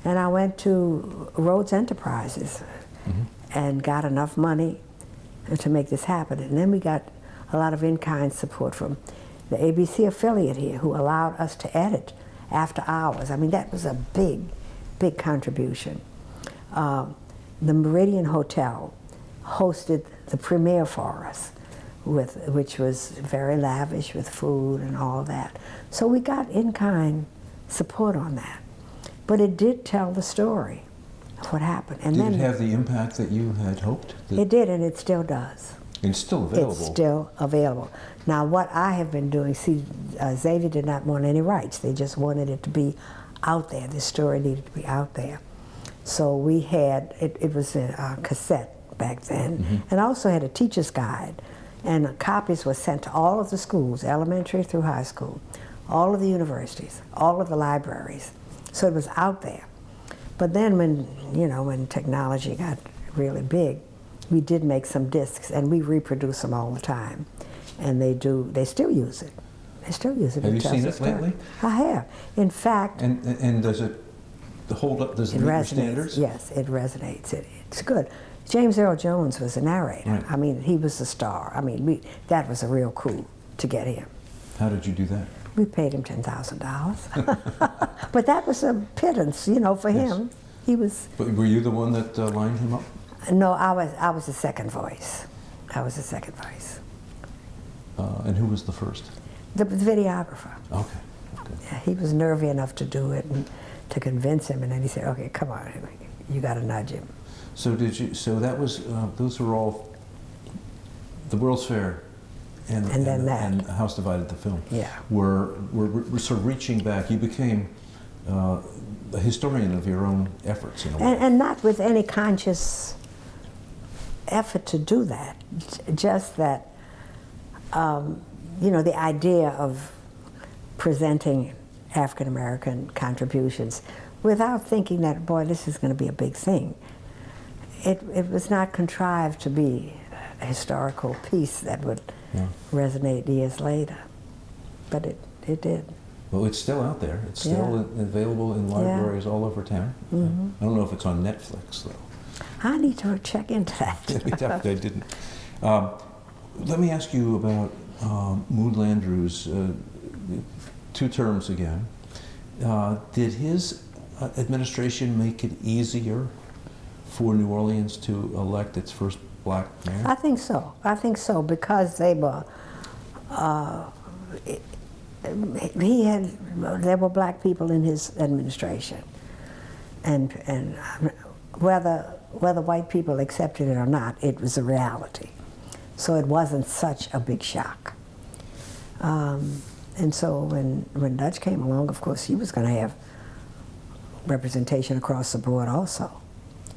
and I went to Rhodes Enterprises and got enough money to make this happen. And then we got a lot of in-kind support from the ABC affiliate here, who allowed us to edit after hours. I mean, that was a big, big contribution. The Meridian Hotel hosted the premiere for us, which was very lavish with food and all that. So we got in-kind support on that. But it did tell the story of what happened. And Did it have the impact that you had hoped? It did, and it still does. It's still available. It's still available. Now, what I have been doing, see, Xavier did not want any rights. They just wanted it to be out there. This story needed to be out there. So we had, it was a cassette back then, and also had a teacher's guide. And copies were sent to all of the schools, elementary through high school, all of the universities, all of the libraries. So it was out there. But then when, you know, when technology got really big, we did make some discs, and we reproduce them all the time. And they still use it. They still use it. Have you seen it lately? I have. In fact. And does it hold up, does it meet your standards? Yes, it resonates. It's good. James Earl Jones was the narrator. Right. I mean, he was the star. I mean, that was a real coup to get him. How did you do that? We paid him $10,000. But that was a pittance, you know, for him. He was. But were you the one that lined him up? No, I was the second voice. I was the second voice. And who was the first? The videographer. Okay. Yeah, he was nervy enough to do it and to convince him, and then he said, "Okay, come on, you got to nudge him." So did you? So that was those were all the World's Fair, and House Divided the film. Yeah. Were sort of reaching back. You became a historian of your own efforts in a way. And not with any conscious effort to do that. Just that, you know, the idea of presenting African American contributions without thinking that, boy, this is going to be a big thing. It was not contrived to be a historical piece that would resonate years later, but it did. Well, it's still out there. It's still available in libraries all over town. I don't know if it's on Netflix, though. I need to check into that. I didn't. Let me ask you about Moon Landrieu's 2 terms again. Did his administration make it easier for New Orleans to elect its first black mayor? I think so. I think so, because they were. There were black people in his administration, and whether white people accepted it or not, it was a reality. So it wasn't such a big shock. And so when Dutch came along, of course, he was going to have representation across the board also.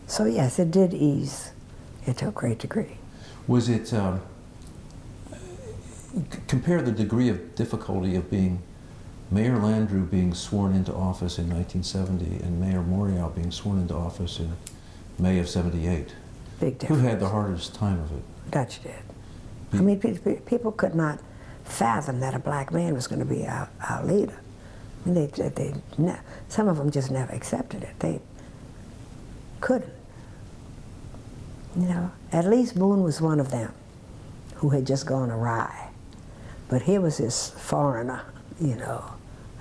So yes, it did ease it to a great degree. Was it, compare the degree of difficulty of being Mayor Landrieu being sworn into office in 1970 and Mayor Morial being sworn into office in May of '78. Big difference. Who had the hardest time of it? Dutch did. I mean, people could not fathom that a black man was going to be our leader. I mean, some of them just never accepted it. They couldn't. You know, at least Boone was one of them who had just gone awry. But here was this foreigner, you know,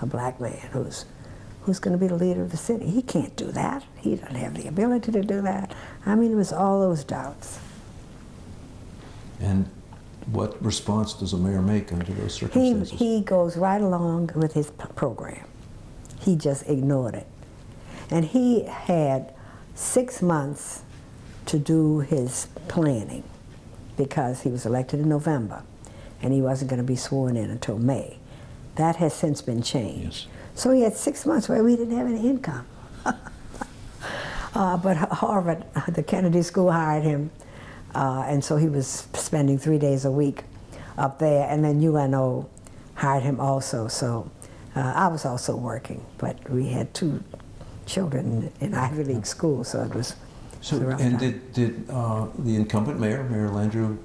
a black man who's going to be the leader of the city. He can't do that. He doesn't have the ability to do that. I mean, it was all those doubts. And what response does a mayor make under those circumstances? He goes right along with his program. He just ignored it. And he had 6 months to do his planning, because he was elected in November and he wasn't going to be sworn in until May. That has since been changed. Yes. So he had 6 months where we didn't have any income. But Harvard, the Kennedy School hired him, and so he was spending 3 days a week up there, and then UNO hired him also. So I was also working, but we had 2 children in Ivy League school, so it was. So, a rough and time. did the incumbent mayor, Mayor Landrieu,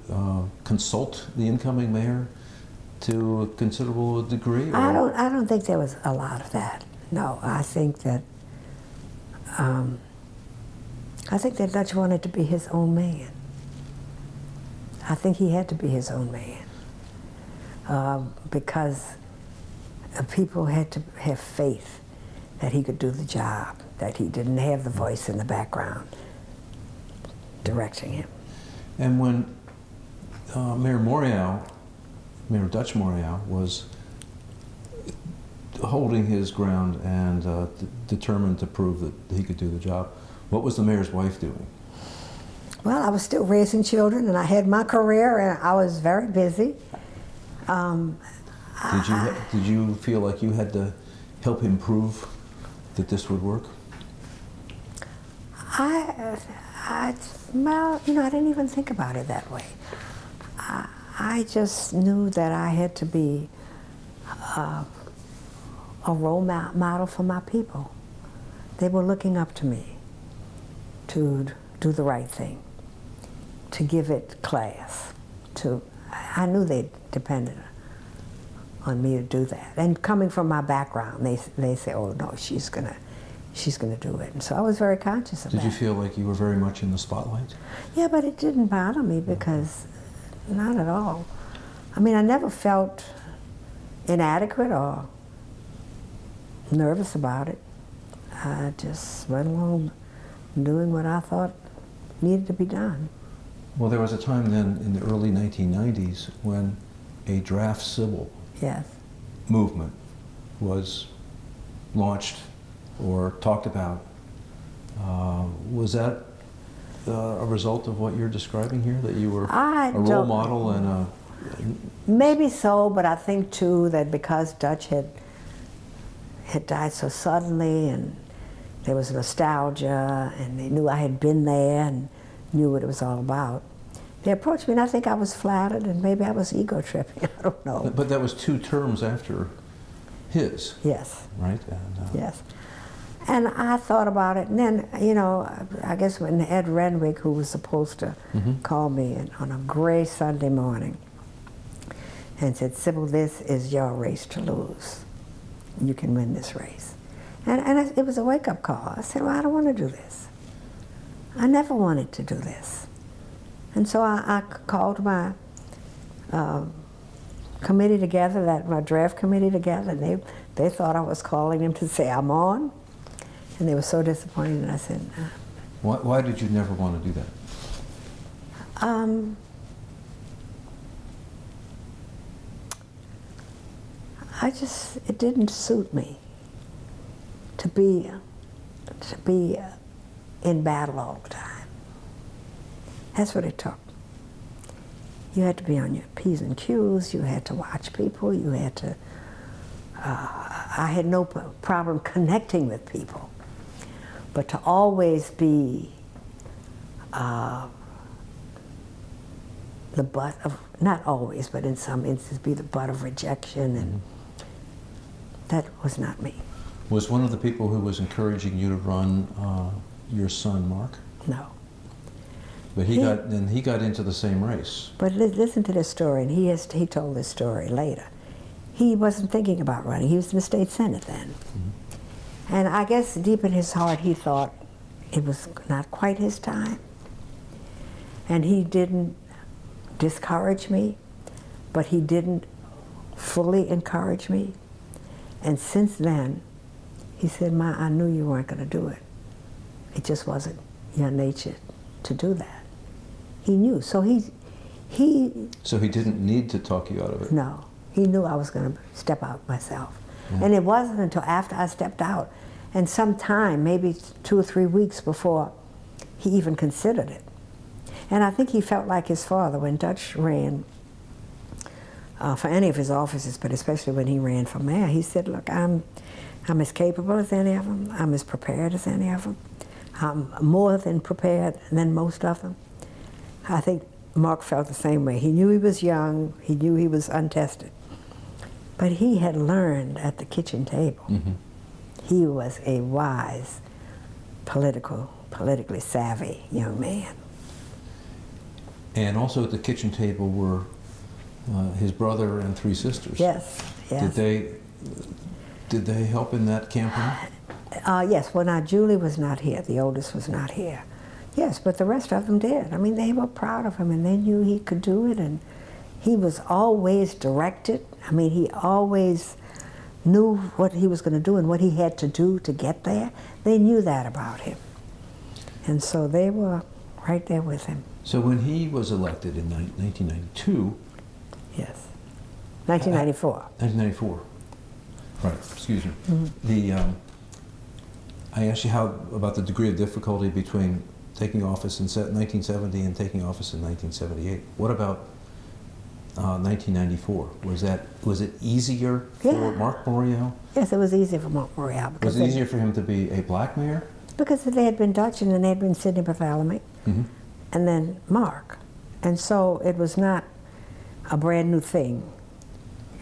consult the incoming mayor to a considerable degree? Or? I don't think there was a lot of that. No, I think that Dutch wanted to be his own man. I think he had to be his own man because people had to have faith that he could do the job, that he didn't have the voice in the background directing him. And when Mayor Morial, Mayor Dutch Morial, was holding his ground and determined to prove that he could do the job, what was the mayor's wife doing? Well, I was still raising children, and I had my career, and I was very busy. Did you feel like you had to help him prove that this would work? Well, you know, I didn't even think about it that way. I just knew that I had to be a role model for my people. They were looking up to me to do the right thing, to give it class. I knew they depended on me to do that. And coming from my background, they say, "Oh no, she's gonna do it." And so I was very conscious of that. Did you feel like you were very much in the spotlight? Yeah, but it didn't bother me because, not at all. I mean, I never felt inadequate or nervous about it. I just went along doing what I thought needed to be done. Well, there was a time then in the early 1990s when a draft Sybil Yes. movement was launched or talked about. Was that a result of what you're describing here, that you were a role model and a... Maybe so, but I think too that because Dutch had died so suddenly, and there was nostalgia, and they knew I had been there and knew what it was all about, they approached me, and I think I was flattered, and maybe I was ego tripping. I don't know. But that was 2 terms after his. Yes. Right? And, yes. And I thought about it, and then, you know, I guess when Ed Renwick, who was supposed to call me on a gray Sunday morning and said, "Sybil, this is your race to lose. You can win this race." And it was a wake-up call. I said, "Well, I don't want to do this. I never wanted to do this." And so I called my committee together, my draft committee together, and they thought I was calling them to say I'm on. And they were so disappointed, and I said, Why did you never want to do that? It didn't suit me to be in battle all the time. That's what it took. You had to be on your P's and Q's, you had to watch people, you had to, I had no problem connecting with people. But to always be the butt of, not always, but in some instances be the butt of rejection, and that was not me. Was one of the people who was encouraging you to run your son, Mark? No. But he got into the same race. But listen to this story, and he told this story later. He wasn't thinking about running. He was in the state senate then. And I guess deep in his heart he thought it was not quite his time. And he didn't discourage me, but he didn't fully encourage me. And since then, he said, "Ma, I knew you weren't going to do it. It just wasn't your nature to do that." He knew. So So he didn't need to talk you out of it? No. He knew I was going to step out myself. And it wasn't until after I stepped out, and some time, maybe 2 or 3 weeks before he even considered it. And I think he felt like his father when Dutch ran for any of his offices, but especially when he ran for mayor. He said, "Look, I'm as capable as any of them. I'm as prepared as any of them. more than prepared than most of them. I think Mark felt the same way. He knew he was young, he knew he was untested, but he had learned at the kitchen table. Mm-hmm. He was a wise, politically savvy young man. And also at the kitchen table were his brother and 3 sisters. Yes, yes. Did they help in that campaign? Yes, well now Julie was not here, the oldest was not here. Yes, but the rest of them did. I mean, they were proud of him and they knew he could do it, and he was always directed. I mean, he always knew what he was going to do and what he had to do to get there. They knew that about him. And so they were right there with him. So when he was elected in 1992... Yes. 1994. 1994. Right, excuse me. Mm-hmm. I asked you about the degree of difficulty between taking office in 1970 and taking office in 1978. What about 1994? Was it easier for Mark Morial? Yes, it was easier for Mark Morial. Was it easier for him to be a black mayor? Because they had been Dutch and then they had been Sidney Bartholomew, Mm-hmm. and then Mark. And so it was not a brand new thing.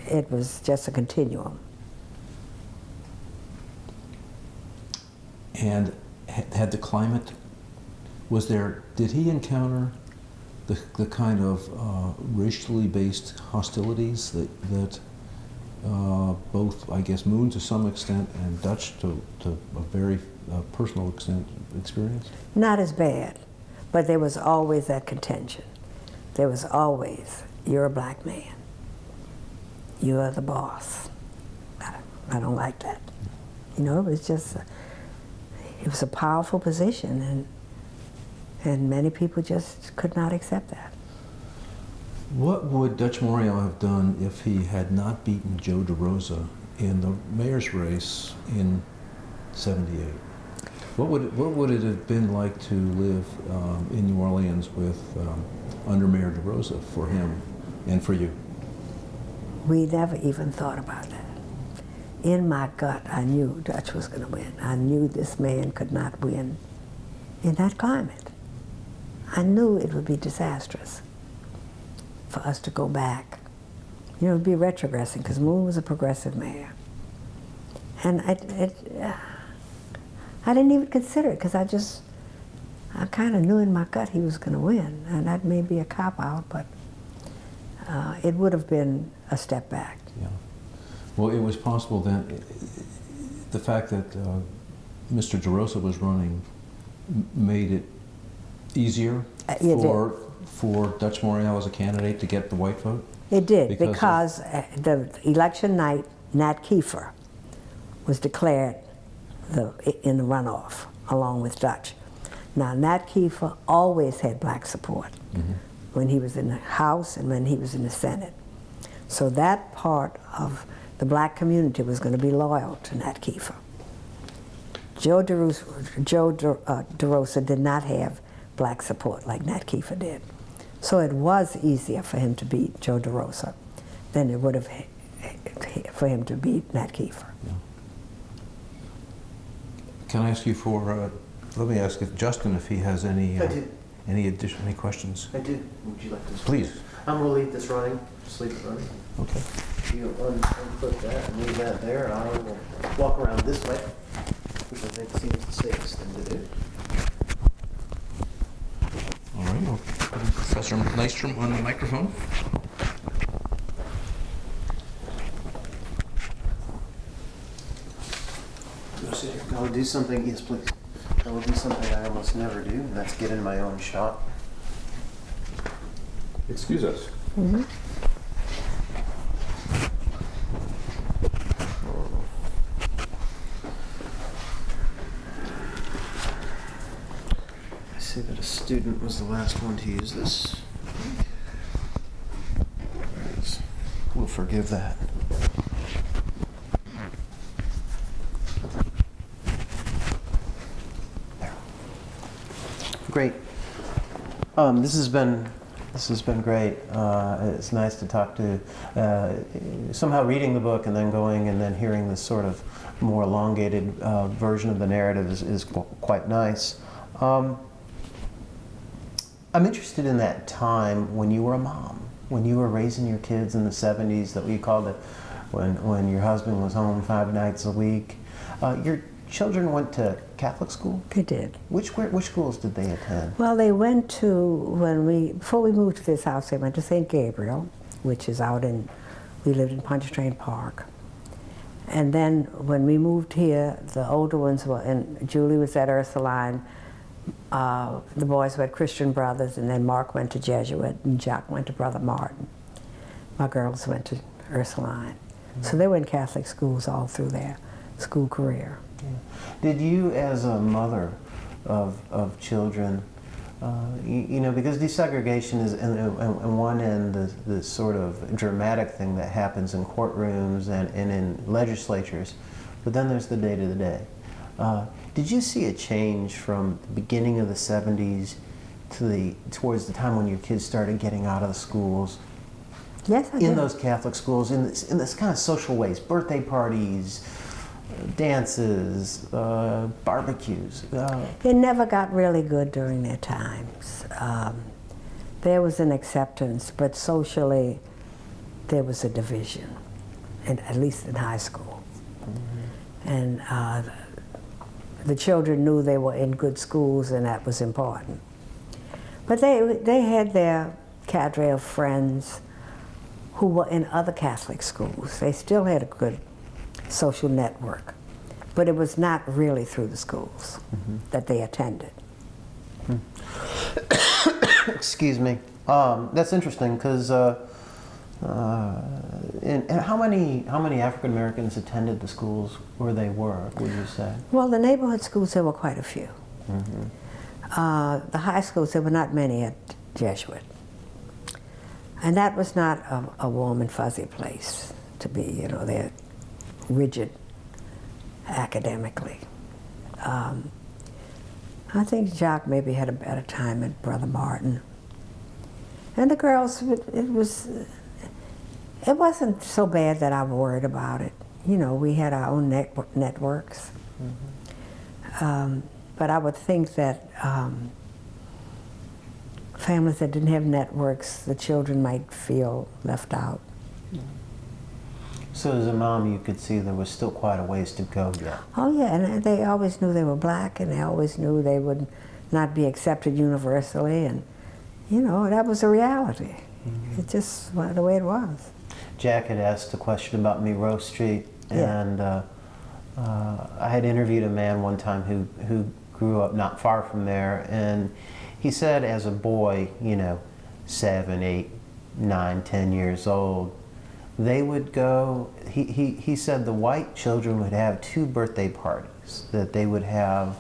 It was just a continuum. And had the climate, did he encounter the kind of racially based hostilities that both, I guess, Moon to some extent and Dutch to a very personal extent experienced? Not as bad, but there was always that contention. There was always, you're a black man. You are the boss. I don't like that. You know, it was just, it was a powerful position, and many people just could not accept that. What would Dutch Morial have done if he had not beaten Joe DeRosa in the mayor's race in '78? What would it have been like to live in New Orleans with under Mayor DeRosa for him and for you? We never even thought about that. In my gut, I knew Dutch was going to win. I knew this man could not win in that climate. I knew it would be disastrous for us to go back. You know, it would be retrogressing, because Moon was a progressive mayor. And I didn't even consider it, because I kind of knew in my gut he was going to win. And that may be a cop-out, but it would have been a step back. Yeah. Well, it was possible then, the fact that Mr. DeRosa was running made it easier for Dutch Morial as a candidate to get the white vote? It did, because the election night, Nat Kiefer was declared in the runoff, along with Dutch. Now, Nat Kiefer always had black support when he was in the House and when he was in the Senate. So that part of the black community was going to be loyal to Nat Kiefer. Joe DeRosa did not have black support like Nat Kiefer did. So it was easier for him to beat Joe DeRosa than it would have for him to beat Nat Kiefer. Yeah. Can I ask you let me ask Justin if he has any questions? I do. Would you like to? Please. I'm going to leave this running, just leave it running. Okay. You unput that and leave that there. I will walk around this way, which I think seems the safest thing to do. All right, I'll put Professor Nystrom on the microphone. I will do something, yes please. I will do something I almost never do, and that's get in my own shot. Excuse us. Mm-hmm. I see that a student was the last one to use this. We'll forgive that. There. Great. This has been This has been great. It's nice to talk to, somehow reading the book and then going and then hearing this sort of more elongated version of the narrative is quite nice. I'm interested in that time when you were a mom, when you were raising your kids in the 70s, that we called it, when your husband was home 5 nights a week. Your children went to Catholic school? They did. Which schools did they attend? Well, they went to, before we moved to this house, they went to St. Gabriel, which is we lived in Pontchartrain Park. And then when we moved here, the older ones were, and Julie was at Ursuline, the boys were at Christian Brothers, and then Mark went to Jesuit, and Jack went to Brother Martin. My girls went to Ursuline. So they were in Catholic schools all through their school career. Yeah. Did you, as a mother of children, you know, because desegregation is, on one end, the sort of dramatic thing that happens in courtrooms and in legislatures, but then there's the day-to-day. Did you see a change from the beginning of the 70s towards the time when your kids started getting out of the schools? Yes, I did. In those Catholic schools, in this kind of social ways, birthday parties, dances, barbecues. It never got really good during their times. There was an acceptance, but socially there was a division, at least in high school. Mm-hmm. And the children knew they were in good schools, and that was important. But they had their cadre of friends who were in other Catholic schools. They still had a good social network, but it was not really through the schools that they attended. Excuse me. That's interesting, because and how many African Americans attended the schools where they were, would you say? Well, the neighborhood schools, there were quite a few. The high schools, there were not many at Jesuit. And that was not a warm and fuzzy place to be. You know, they're rigid academically. I think Jacques maybe had a better time at Brother Martin. And the girls, it wasn't so bad that I worried about it. You know, we had our own networks. But I would think that families that didn't have networks, the children might feel left out. So as a mom, you could see there was still quite a ways to go yet. Oh yeah, and they always knew they were black, and they always knew they would not be accepted universally, and you know, that was a reality. It just was the way it was. Jack had asked a question about Morial Street, and I had interviewed a man one time who grew up not far from there, and he said as a boy, you know, 7, 8, 9, 10 years old, they would go, he said the white children would have 2 birthday parties, that they would have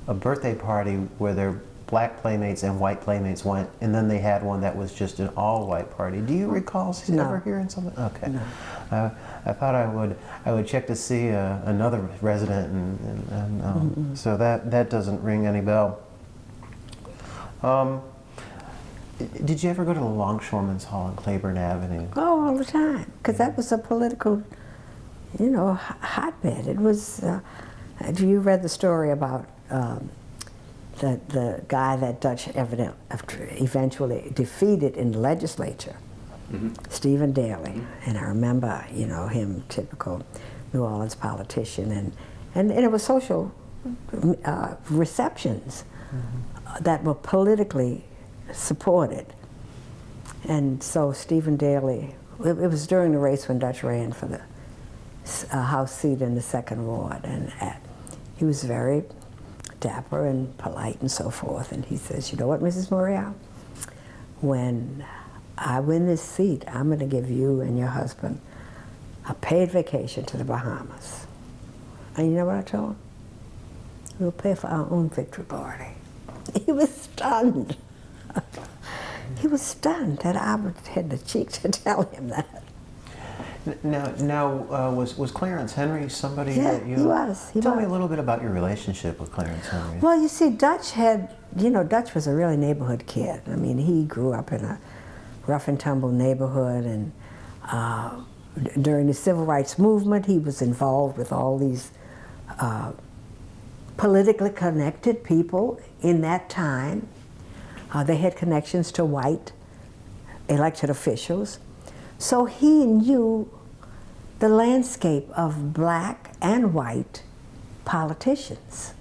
a birthday party where their black playmates and white playmates went, and then they had one that was just an all-white party. Do you recall ever hearing something? Okay. No. I thought I would check to see another resident, and so that doesn't ring any bell. Did you ever go to the Longshoremen's Hall on Claiborne Avenue? Oh, all the time, because that was a political, you know, hotbed. It was. You read the story about the guy that Dutch eventually defeated in the legislature, Stephen Daly, and I remember, you know, him, typical New Orleans politician, and it was social receptions that were politically supported. And so Stephen Daly, it was during the race when Dutch ran for the House seat in the 2nd Ward, and he was very dapper and polite and so forth, and he says, you know what, Mrs. Morial, when I win this seat, I'm going to give you and your husband a paid vacation to the Bahamas. And you know what I told him? We'll pay for our own victory party. He was stunned. He was stunned that I had the cheek to tell him that. Now, was Clarence Henry somebody Yeah, that you... he was. Tell me a little bit about your relationship with Clarence Henry. Well, you see, Dutch had you know, Dutch was a really neighborhood kid. I mean, he grew up in a rough and tumble neighborhood, and during the civil rights movement, he was involved with all these politically connected people in that time. They had connections to white elected officials. So he knew the landscape of black and white politicians.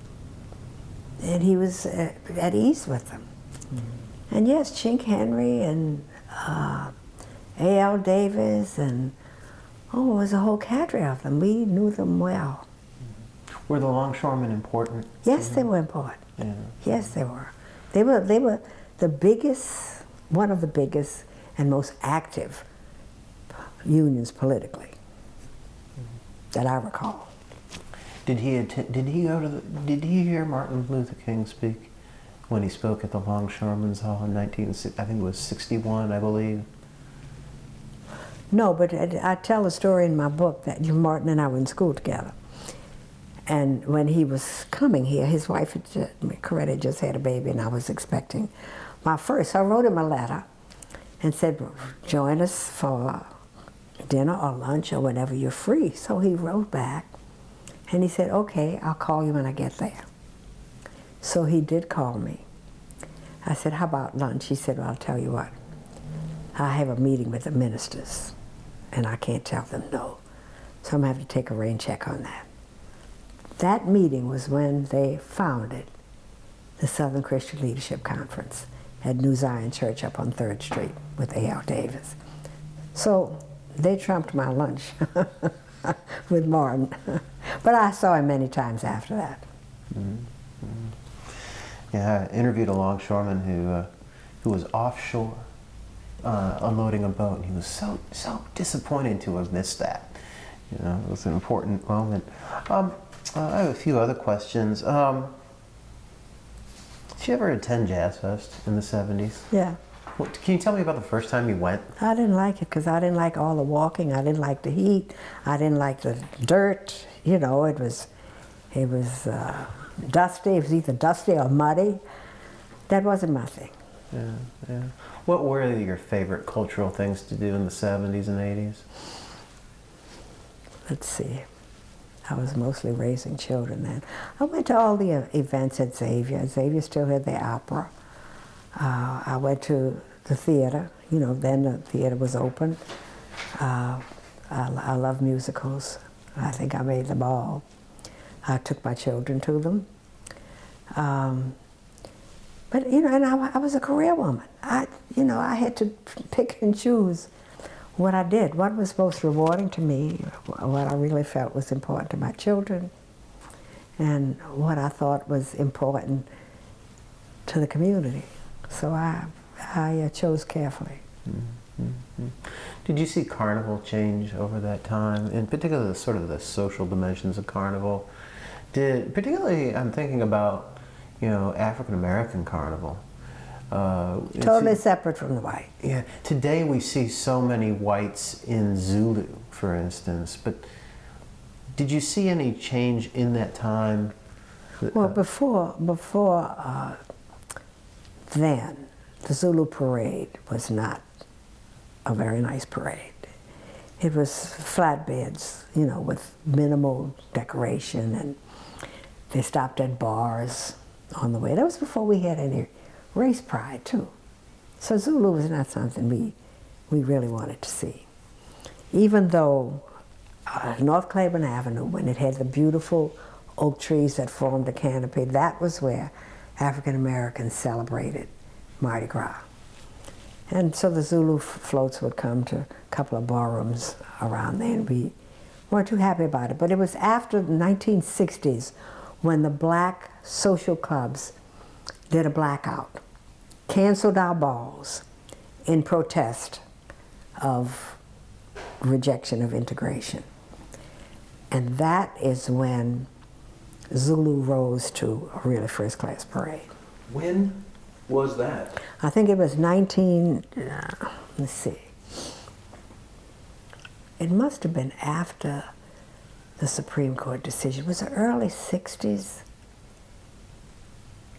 And he was at ease with them. Mm-hmm. And yes, Chink Henry and A.L. Davis and, it was a whole cadre of them. We knew them well. Were the longshoremen important? Yes, they were important. Yeah. Yes, they were. They were the biggest, one of the biggest and most active unions politically that I recall. Did he hear Martin Luther King speak when he spoke at the Longshoremen's Hall in I think it was 61, I believe? No, but I tell a story in my book that Martin and I were in school together. And when he was coming here, his wife, Coretta, just had a baby, and I was expecting my first. So I wrote him a letter and said, join us for dinner or lunch or whenever you're free. So he wrote back, and he said, okay, I'll call you when I get there. So he did call me. I said, how about lunch? He said, well, I'll tell you what. I have a meeting with the ministers, and I can't tell them no. So I'm going to have to take a rain check on that. That meeting was when they founded the Southern Christian Leadership Conference at New Zion Church up on 3rd Street with A.L. Davis. So they trumped my lunch with Martin. But I saw him many times after that. Mm-hmm. Yeah, I interviewed a longshoreman who was offshore unloading a boat, and he was so disappointed to have missed that. You know, it was an important moment. I have a few other questions. Did you ever attend Jazz Fest in the 70s? Yeah. Well, can you tell me about the first time you went? I didn't like it because I didn't like all the walking. I didn't like the heat. I didn't like the dirt. You know, it was dusty. It was either dusty or muddy. That wasn't my thing. Yeah. What were your favorite cultural things to do in the 70s and 80s? Let's see. I was mostly raising children then. I went to all the events at Xavier. Xavier still had the opera. I went to the theater. You know, then the theater was open. I love musicals. I think I made them all. I took my children to them. But, you know, and I was a career woman. I had to pick and choose what I did, what was most rewarding to me, what I really felt was important to my children, and what I thought was important to the community. So I chose carefully. Mm-hmm. Did you see Carnival change over that time, in particular the sort of the social dimensions of Carnival? Particularly, I'm thinking about, you know, African American Carnival. Totally separate from the white. Yeah. Today we see so many whites in Zulu, for instance. But did you see any change in that time? Well, before then, the Zulu parade was not a very nice parade. It was flatbeds, you know, with minimal decoration, and they stopped at bars on the way. That was before we had any race pride, too. So Zulu was not something we really wanted to see. Even though North Claiborne Avenue, when it had the beautiful oak trees that formed a canopy, that was where African Americans celebrated Mardi Gras. And so the Zulu floats would come to a couple of ballrooms around there, and we weren't too happy about it. But it was after the 1960s when the black social clubs did a blackout, canceled our balls in protest of rejection of integration. And that is when Zulu rose to a really first-class parade. When was that? I think it was let's see. It must have been after the Supreme Court decision. Was it early 60s?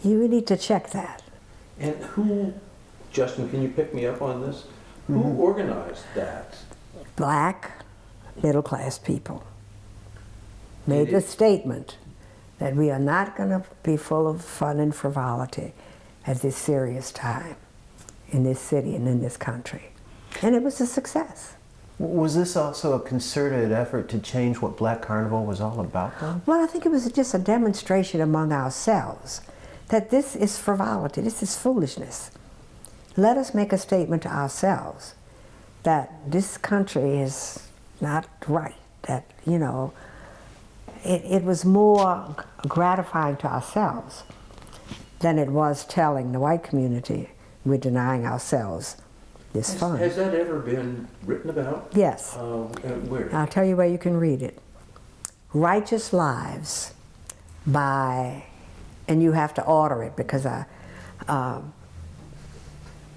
You need to check that. And who, Justin, can you pick me up on this? Who organized that? Black, middle-class people made the statement that we are not going to be full of fun and frivolity at this serious time in this city and in this country. And it was a success. Was this also a concerted effort to change what Black Carnival was all about, though? Well, I think it was just a demonstration among ourselves that this is frivolity, this is foolishness. Let us make a statement to ourselves that this country is not right, that, you know, it was more gratifying to ourselves than it was telling the white community we're denying ourselves this fun. Has that ever been written about? Yes. Where? I'll tell you where you can read it. Righteous Lives by, and you have to order it because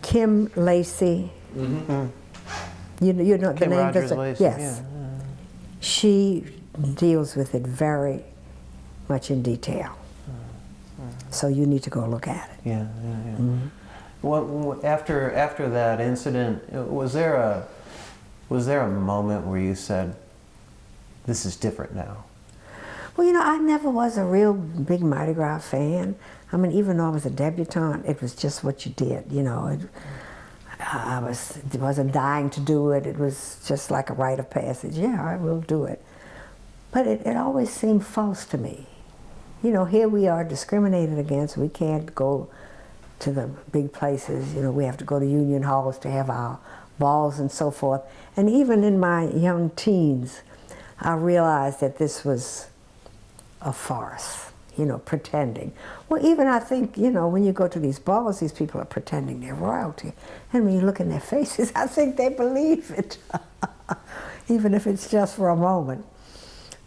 Kim Lacey, you know the Kim name Rogers doesn't, Lacey, yes. yeah. She deals with it very much in detail. So you need to go look at it. Yeah. After that incident, was there a moment where you said, "This is different now"? Well, you know, I never was a real big Mardi Gras fan. I mean, even though I was a debutante, it was just what you did, you know. I wasn't dying to do it. It was just like a rite of passage. Yeah, I will do it. But it always seemed false to me. You know, here we are discriminated against. We can't go to the big places. You know, we have to go to union halls to have our balls and so forth. And even in my young teens, I realized that this was a farce, you know, pretending. Well, even I think, you know, when you go to these balls, these people are pretending they're royalty. And when you look in their faces, I think they believe it, even if it's just for a moment.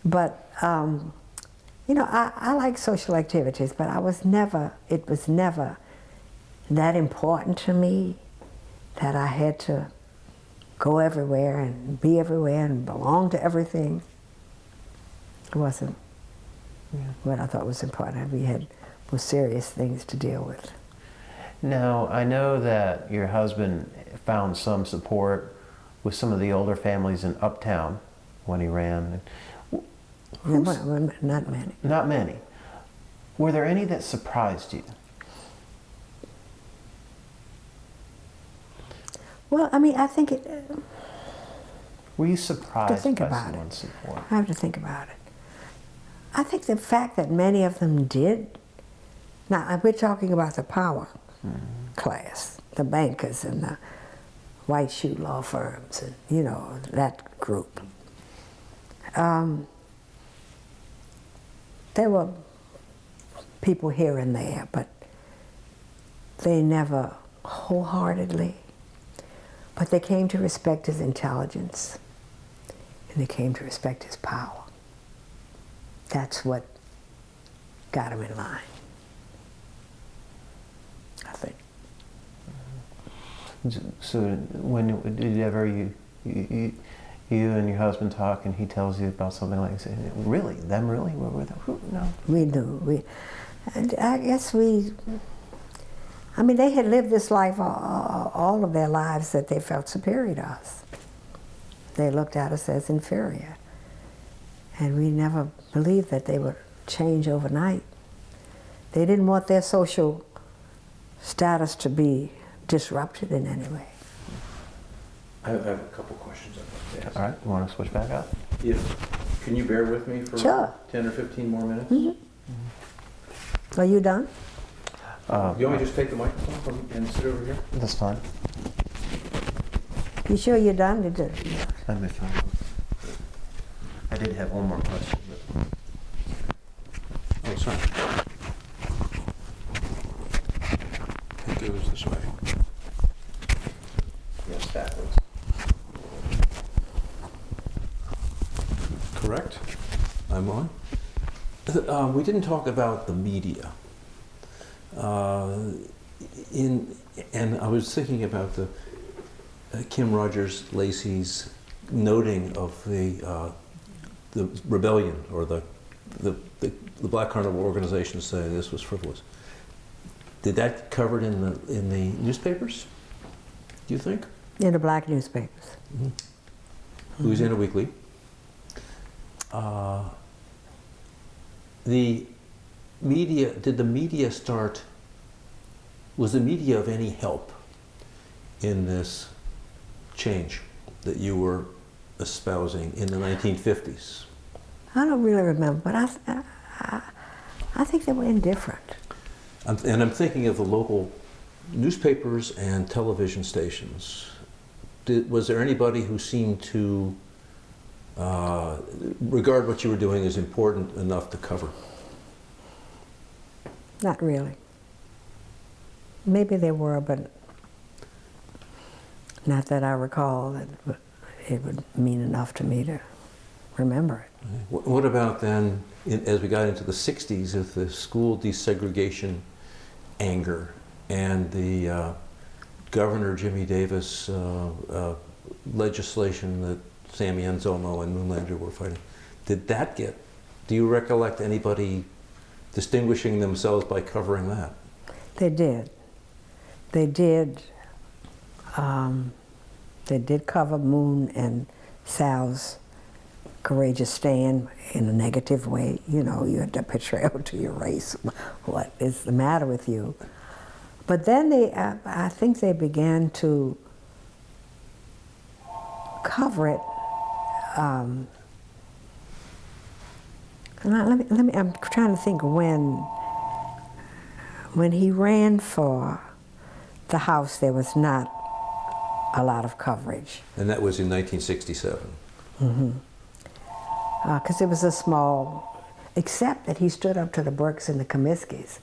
But, you know, I like social activities, but it was never that important to me that I had to go everywhere and be everywhere and belong to everything. It wasn't what I thought was important. We had more serious things to deal with. Now, I know that your husband found some support with some of the older families in Uptown when he ran. Not many. Not many. Were there any that surprised you? Well, I mean, I think it... Were you surprised by about someone's support? I have to think about it. I think the fact that many of them did, now we're talking about the power class, the bankers and the white shoe law firms and, you know, that group. There were people here and there, but they never wholeheartedly, but they came to respect his intelligence and they came to respect his power. That's what got him in line, I think. So when did ever you and your husband talk and he tells you about something like this? Really? Them really? Where were they? No. We knew. I guess I mean, they had lived this life all of their lives that they felt superior to us. They looked at us as inferior. And we never believed that they would change overnight. They didn't want their social status to be disrupted in any way. I have a couple questions I'd like to ask. All right, you want to switch back up? Yeah. Can you bear with me for Sure. 10 or 15 more minutes? Are you done? You want me to just take the microphone and sit over here? That's fine. You sure you're done? I'm fine. I did have one more question. But... Oh, sorry. It goes this way. Yes, backwards. Correct? I'm on. We didn't talk about the media. And I was thinking about the Kim Rogers Lacey's noting of the rebellion, or the Black Carnival organization saying this was frivolous. Did that get covered in the newspapers, do you think? In the black newspapers. Louisiana Weekly. The media, did the media start, was the media of any help in this change that you were espousing in the 1950s? I don't really remember, but I think they were indifferent. And I'm thinking of the local newspapers and television stations. Was there anybody who seemed to regard what you were doing as important enough to cover? Not really. Maybe there were, but not that I recall that it would mean enough to me to remember it. What about then, as we got into the 60s, with the school desegregation anger and the Governor Jimmy Davis legislation that Sammy Anzomo and Moonlander were fighting? Did that get, do you recollect anybody distinguishing themselves by covering that? They did. They did. They did cover Moon and Sal's courageous stand in a negative way. You know, you had the betrayal to your race. What is the matter with you? But then they, I think they began to cover it. And I'm trying to think when he ran for the House, there was not a lot of coverage. And that was in 1967. Because it was a small, except that he stood up to the Burkes and the Comiskey's.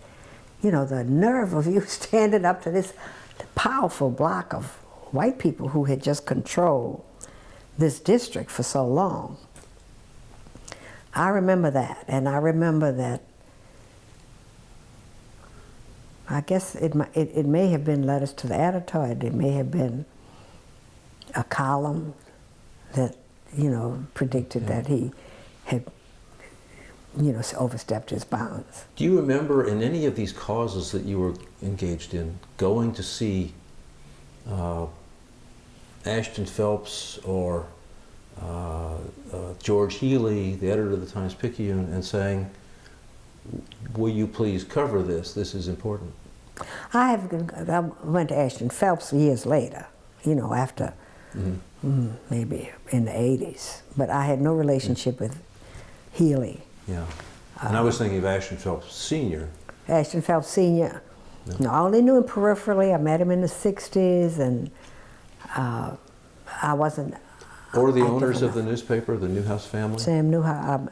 You know, the nerve of you standing up to this powerful block of white people who had just controlled this district for so long. I remember that, and I remember that, I guess it may have been letters to the editor, it may have been a column that, you know, predicted that he had, you know, overstepped his bounds. Do you remember in any of these causes that you were engaged in going to see Ashton Phelps or George Healy, the editor of the Times-Picayune, and saying, will you please cover this, this is important? I went to Ashton Phelps years later, you know, after maybe in the 80s, but I had no relationship with Healy. Yeah, and I was thinking of Ashton Phelps Sr. Ashton Phelps Sr. No, I only knew him peripherally. I met him in the 60s, and I wasn't... Or the owners of the newspaper, the Newhouse family? Sam Newhouse,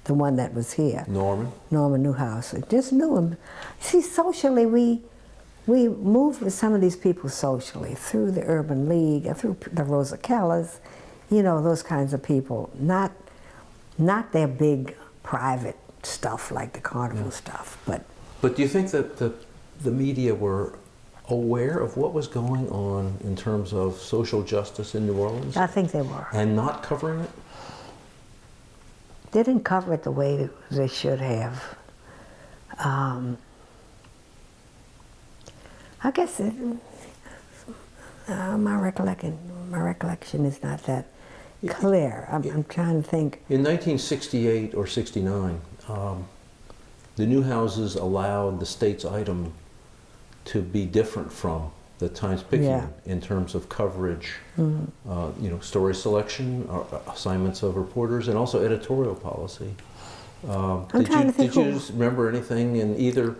the one that was here. Norman? Norman Newhouse. I just knew him. See, socially, we moved with some of these people socially, through the Urban League, through the Rosa Kellers, you know, those kinds of people. Not their big private stuff like the Carnival stuff, but... But do you think that the media were aware of what was going on in terms of social justice in New Orleans? I think they were. And not covering it? They didn't cover it the way they should have. I guess my recollection is not that clear. I'm trying to think. In 1968 or 69, the Newhouses allowed the state's item to be different from the Times-Picayune in terms of coverage, you know, story selection, assignments of reporters, and also editorial policy. Did you remember anything in either?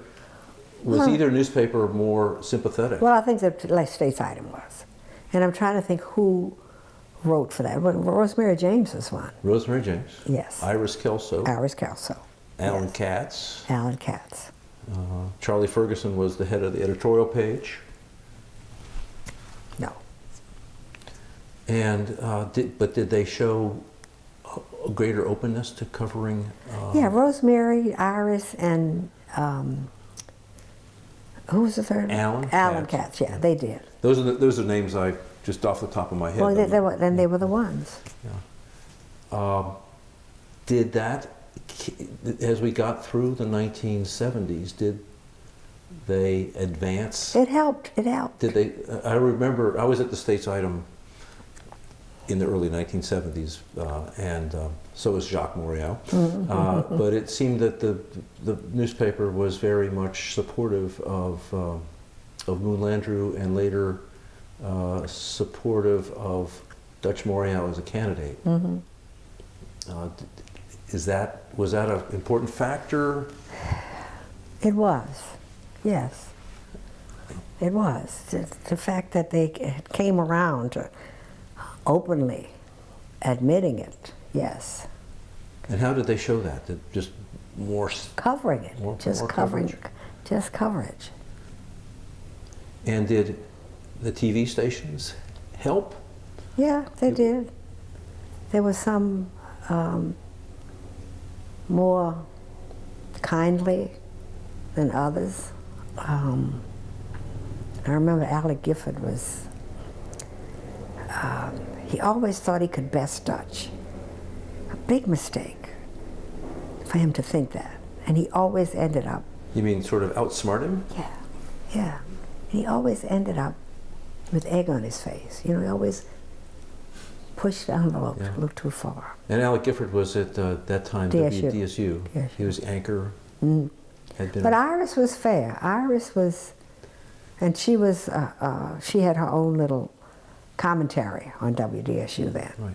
Was either newspaper more sympathetic? Well, I think the state's item was, and I'm trying to think who wrote for that. Rosemary James was one. Rosemary James. Yes. Iris Kelso. Iris Kelso. Alan Katz. Alan Katz. Charlie Ferguson was the head of the editorial page. No. And did they show a greater openness to covering? Yeah, Rosemary, Iris, and who was the third? Alan Katz. Yeah, they did. Those are names I just off the top of my head. Well, they were the ones. Yeah. Did that, as we got through the 1970s, did they advance? It helped. It helped. Did they? I remember I was at the States Item in the early 1970s, and so was Jacques Morial. But it seemed that the newspaper was very much supportive of Moon Landrieu, and later supportive of Dutch Morial as a candidate. Was that an important factor? It was, yes. It was. The fact that they came around to openly admitting it, yes. And how did they show that? Just more covering it, just more covering, coverage? just coverage. And did the TV stations help? Yeah, they did. There was some more kindly than others. I remember Alec Gifford was, he always thought he could best Dutch. A big mistake for him to think that. And he always ended up. You mean sort of outsmart him? Yeah, yeah. He always ended up with egg on his face. You know, he always pushed the envelope a little too far. And Alec Gifford was at that time DSU. DSU. He was anchor. Had been But Iris was fair. Iris was, and she was, she had her own little commentary on WDSU then. Right.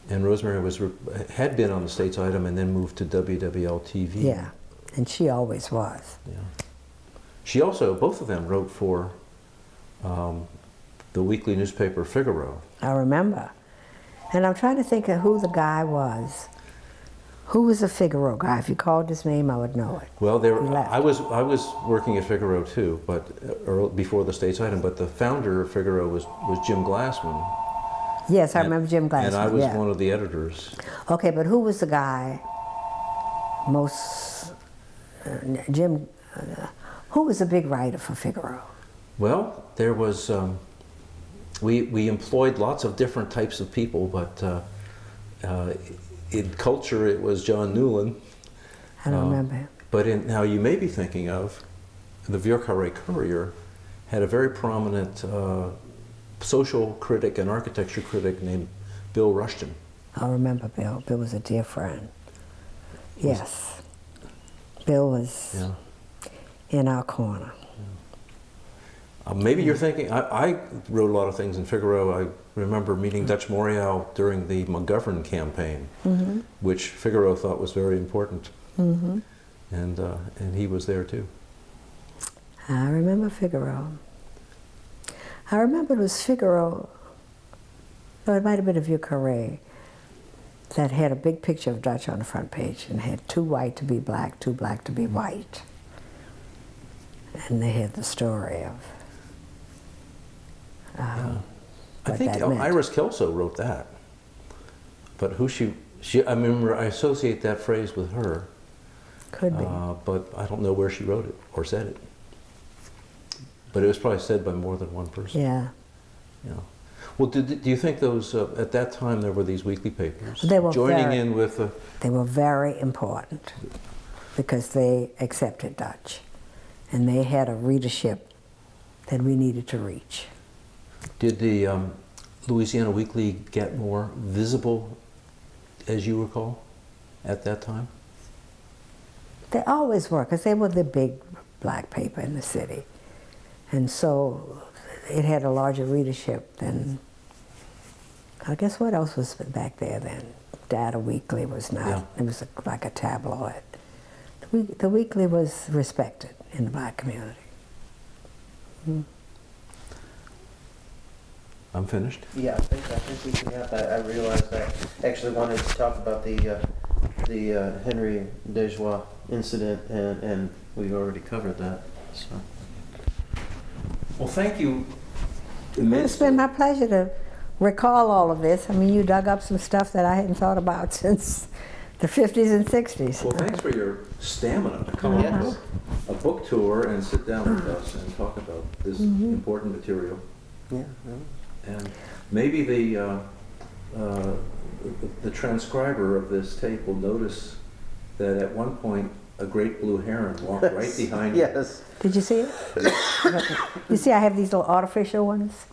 And Rosemary had been on the States Item and then moved to WWL-TV. Yeah, and she always was. Yeah. She also, both of them wrote for the weekly newspaper Figaro. I remember. And I'm trying to think of who the guy was. Who was the Figaro guy? If you called his name, I would know it. Well, He left. I was working at Figaro too, but before the States Item. But the founder of Figaro was Jim Glassman. Yes, I remember Jim Glassman. And I was yeah. one of the editors. Okay, but who was the guy most, who was a big writer for Figaro? Well, there was, we employed lots of different types of people, but in culture it was John Newland. I don't remember him. But now you may be thinking of, the Vieux Carré Courier had a very prominent social critic and architecture critic named Bill Rushton. I remember Bill. Bill was a dear friend. Yes. Bill was in our corner. Maybe you're thinking, I wrote a lot of things in Figaro. I remember meeting Dutch Morial during the McGovern campaign, which Figaro thought was very important. And he was there too. I remember Figaro. I remember it was Figaro, no, it might have been a Vieux Carré, that had a big picture of Dutch on the front page and had too white to be black, too black to be white. And they had the story of I what think that meant. Iris Kelso wrote that. But who she I remember I associate that phrase with her. Could be. But I don't know where she wrote it or said it. But it was probably said by more than one person. Yeah. Yeah. Well, do you think those, at that time there were these weekly papers? They were joining in with They were very important because they accepted Dutch. And they had a readership that we needed to reach. Did the Louisiana Weekly get more visible, as you recall, at that time? They always were, because they were the big black paper in the city. And so it had a larger readership than, I guess what else was back there then? Data Weekly was not, it was like a tabloid. The Weekly was respected in the black community. I'm finished. Yeah, I think we can have that. I realized I actually wanted to talk about the Henry Dejois incident, and we already covered that. So. Well, thank you. It's been my pleasure to recall all of this. I mean, you dug up some stuff that I hadn't thought about since the 50s and 60s. Well, thanks for your stamina to come up with a book tour and sit down with us and talk about this important material. Yeah. And maybe the transcriber of this tape will notice that at one point a great blue heron walked right behind you. Yes. Did you see it? You see, I have these little artificial ones,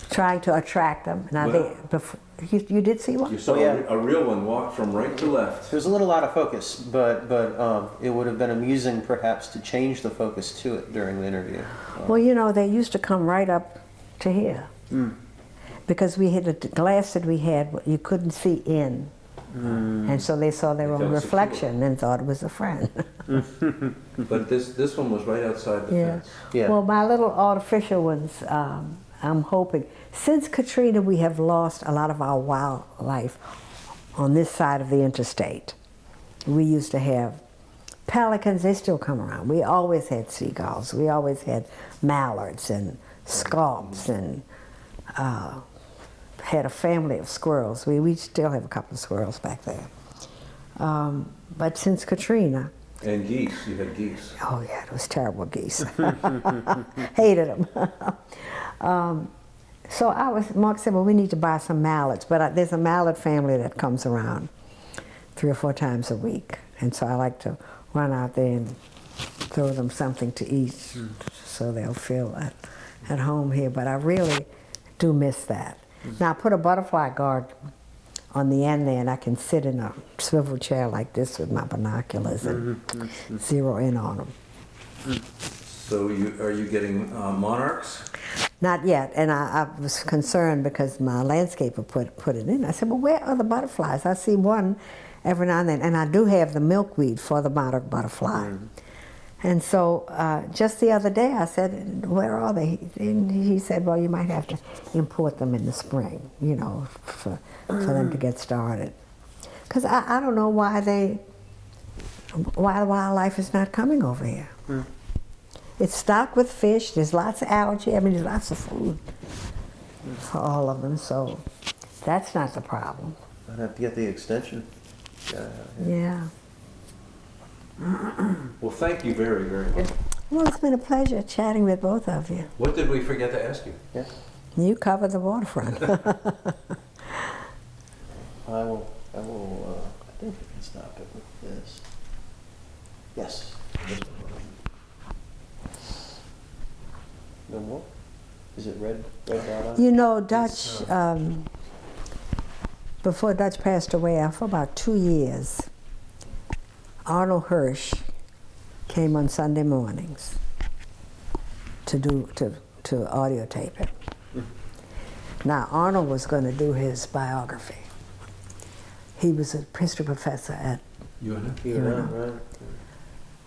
trying to attract them. Now, Well, you did see one? You saw yeah. a real one walk from right to left. It was a little out of focus, but it would have been amusing perhaps to change the focus to it during the interview. Well, you know, they used to come right up to here. Because we had the glass that we had, you couldn't see in. And so they saw their They own felt reflection secure. and thought it was a friend. But this one was right outside the Yeah. fence. Yeah. Well, my little artificial ones, I'm hoping. Since Katrina, we have lost a lot of our wildlife on this side of the interstate. We used to have pelicans, they still come around. We always had seagulls. We always had mallards and scarps and had a family of squirrels. We still have a couple of squirrels back there. But since Katrina, And geese, you had geese. oh yeah, it was terrible geese. Hated them. So Mark said, well, we need to buy some mallards. But there's a mallard family that comes around 3 or 4 times a week. And so I like to run out there and throw them something to eat so they'll feel at home here. But I really do miss that. Now I put a butterfly guard on the end there, and I can sit in a swivel chair like this with my binoculars and zero in on them. So are you getting monarchs? Not yet, and I was concerned because my landscaper put it in. I said, well, where are the butterflies? I see one every now and then, and I do have the milkweed for the monarch butterfly. And so just the other day I said, where are they? And he said, well, you might have to import them in the spring, you know, for them to get started. Because I don't know why wildlife is not coming over here. It's stocked with fish, there's lots of algae, I mean, there's lots of food for all of them, so that's not the problem. I'd have to get the extension. Yeah. Well, thank you very, very much. Well, it's been a pleasure chatting with both of you. What did we forget to ask you? Yeah. You cover the waterfront. I will, I think we can stop it with this. Yes. No more? Is it red dot on? You know, Dutch, before Dutch passed away, for about 2 years, Arnold Hirsch came on Sunday mornings to audio tape it. Now, Arnold was going to do his biography. He was a history professor at Right.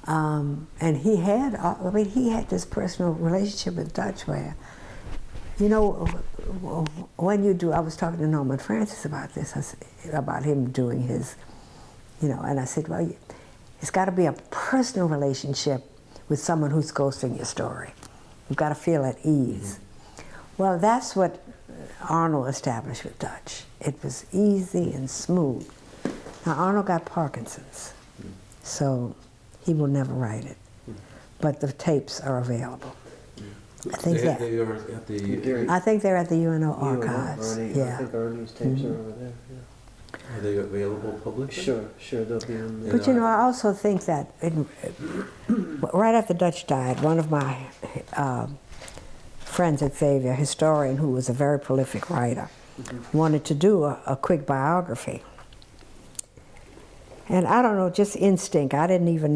and he had, he had this personal relationship with Dutch where, you know, when you do, I was talking to Norman Francis about this, about him doing his, you know, and I said, well, it's got to be a personal relationship with someone who's ghosting your story. You've got to feel at ease. Well, that's what Arnold established with Dutch. It was easy and smooth. Now, Arnold got Parkinson's, so he will never write it. But the tapes are available. I think They are at the. I think they're at the UNO archives. I Yeah. think Ernie's tapes are over there. Yeah. Are they available publicly? Sure, they'll be in there. But you know, I also think that right after Dutch died, one of my friends at Xavier, a historian who was a very prolific writer, wanted to do a quick biography. And I don't know, just instinct, I didn't even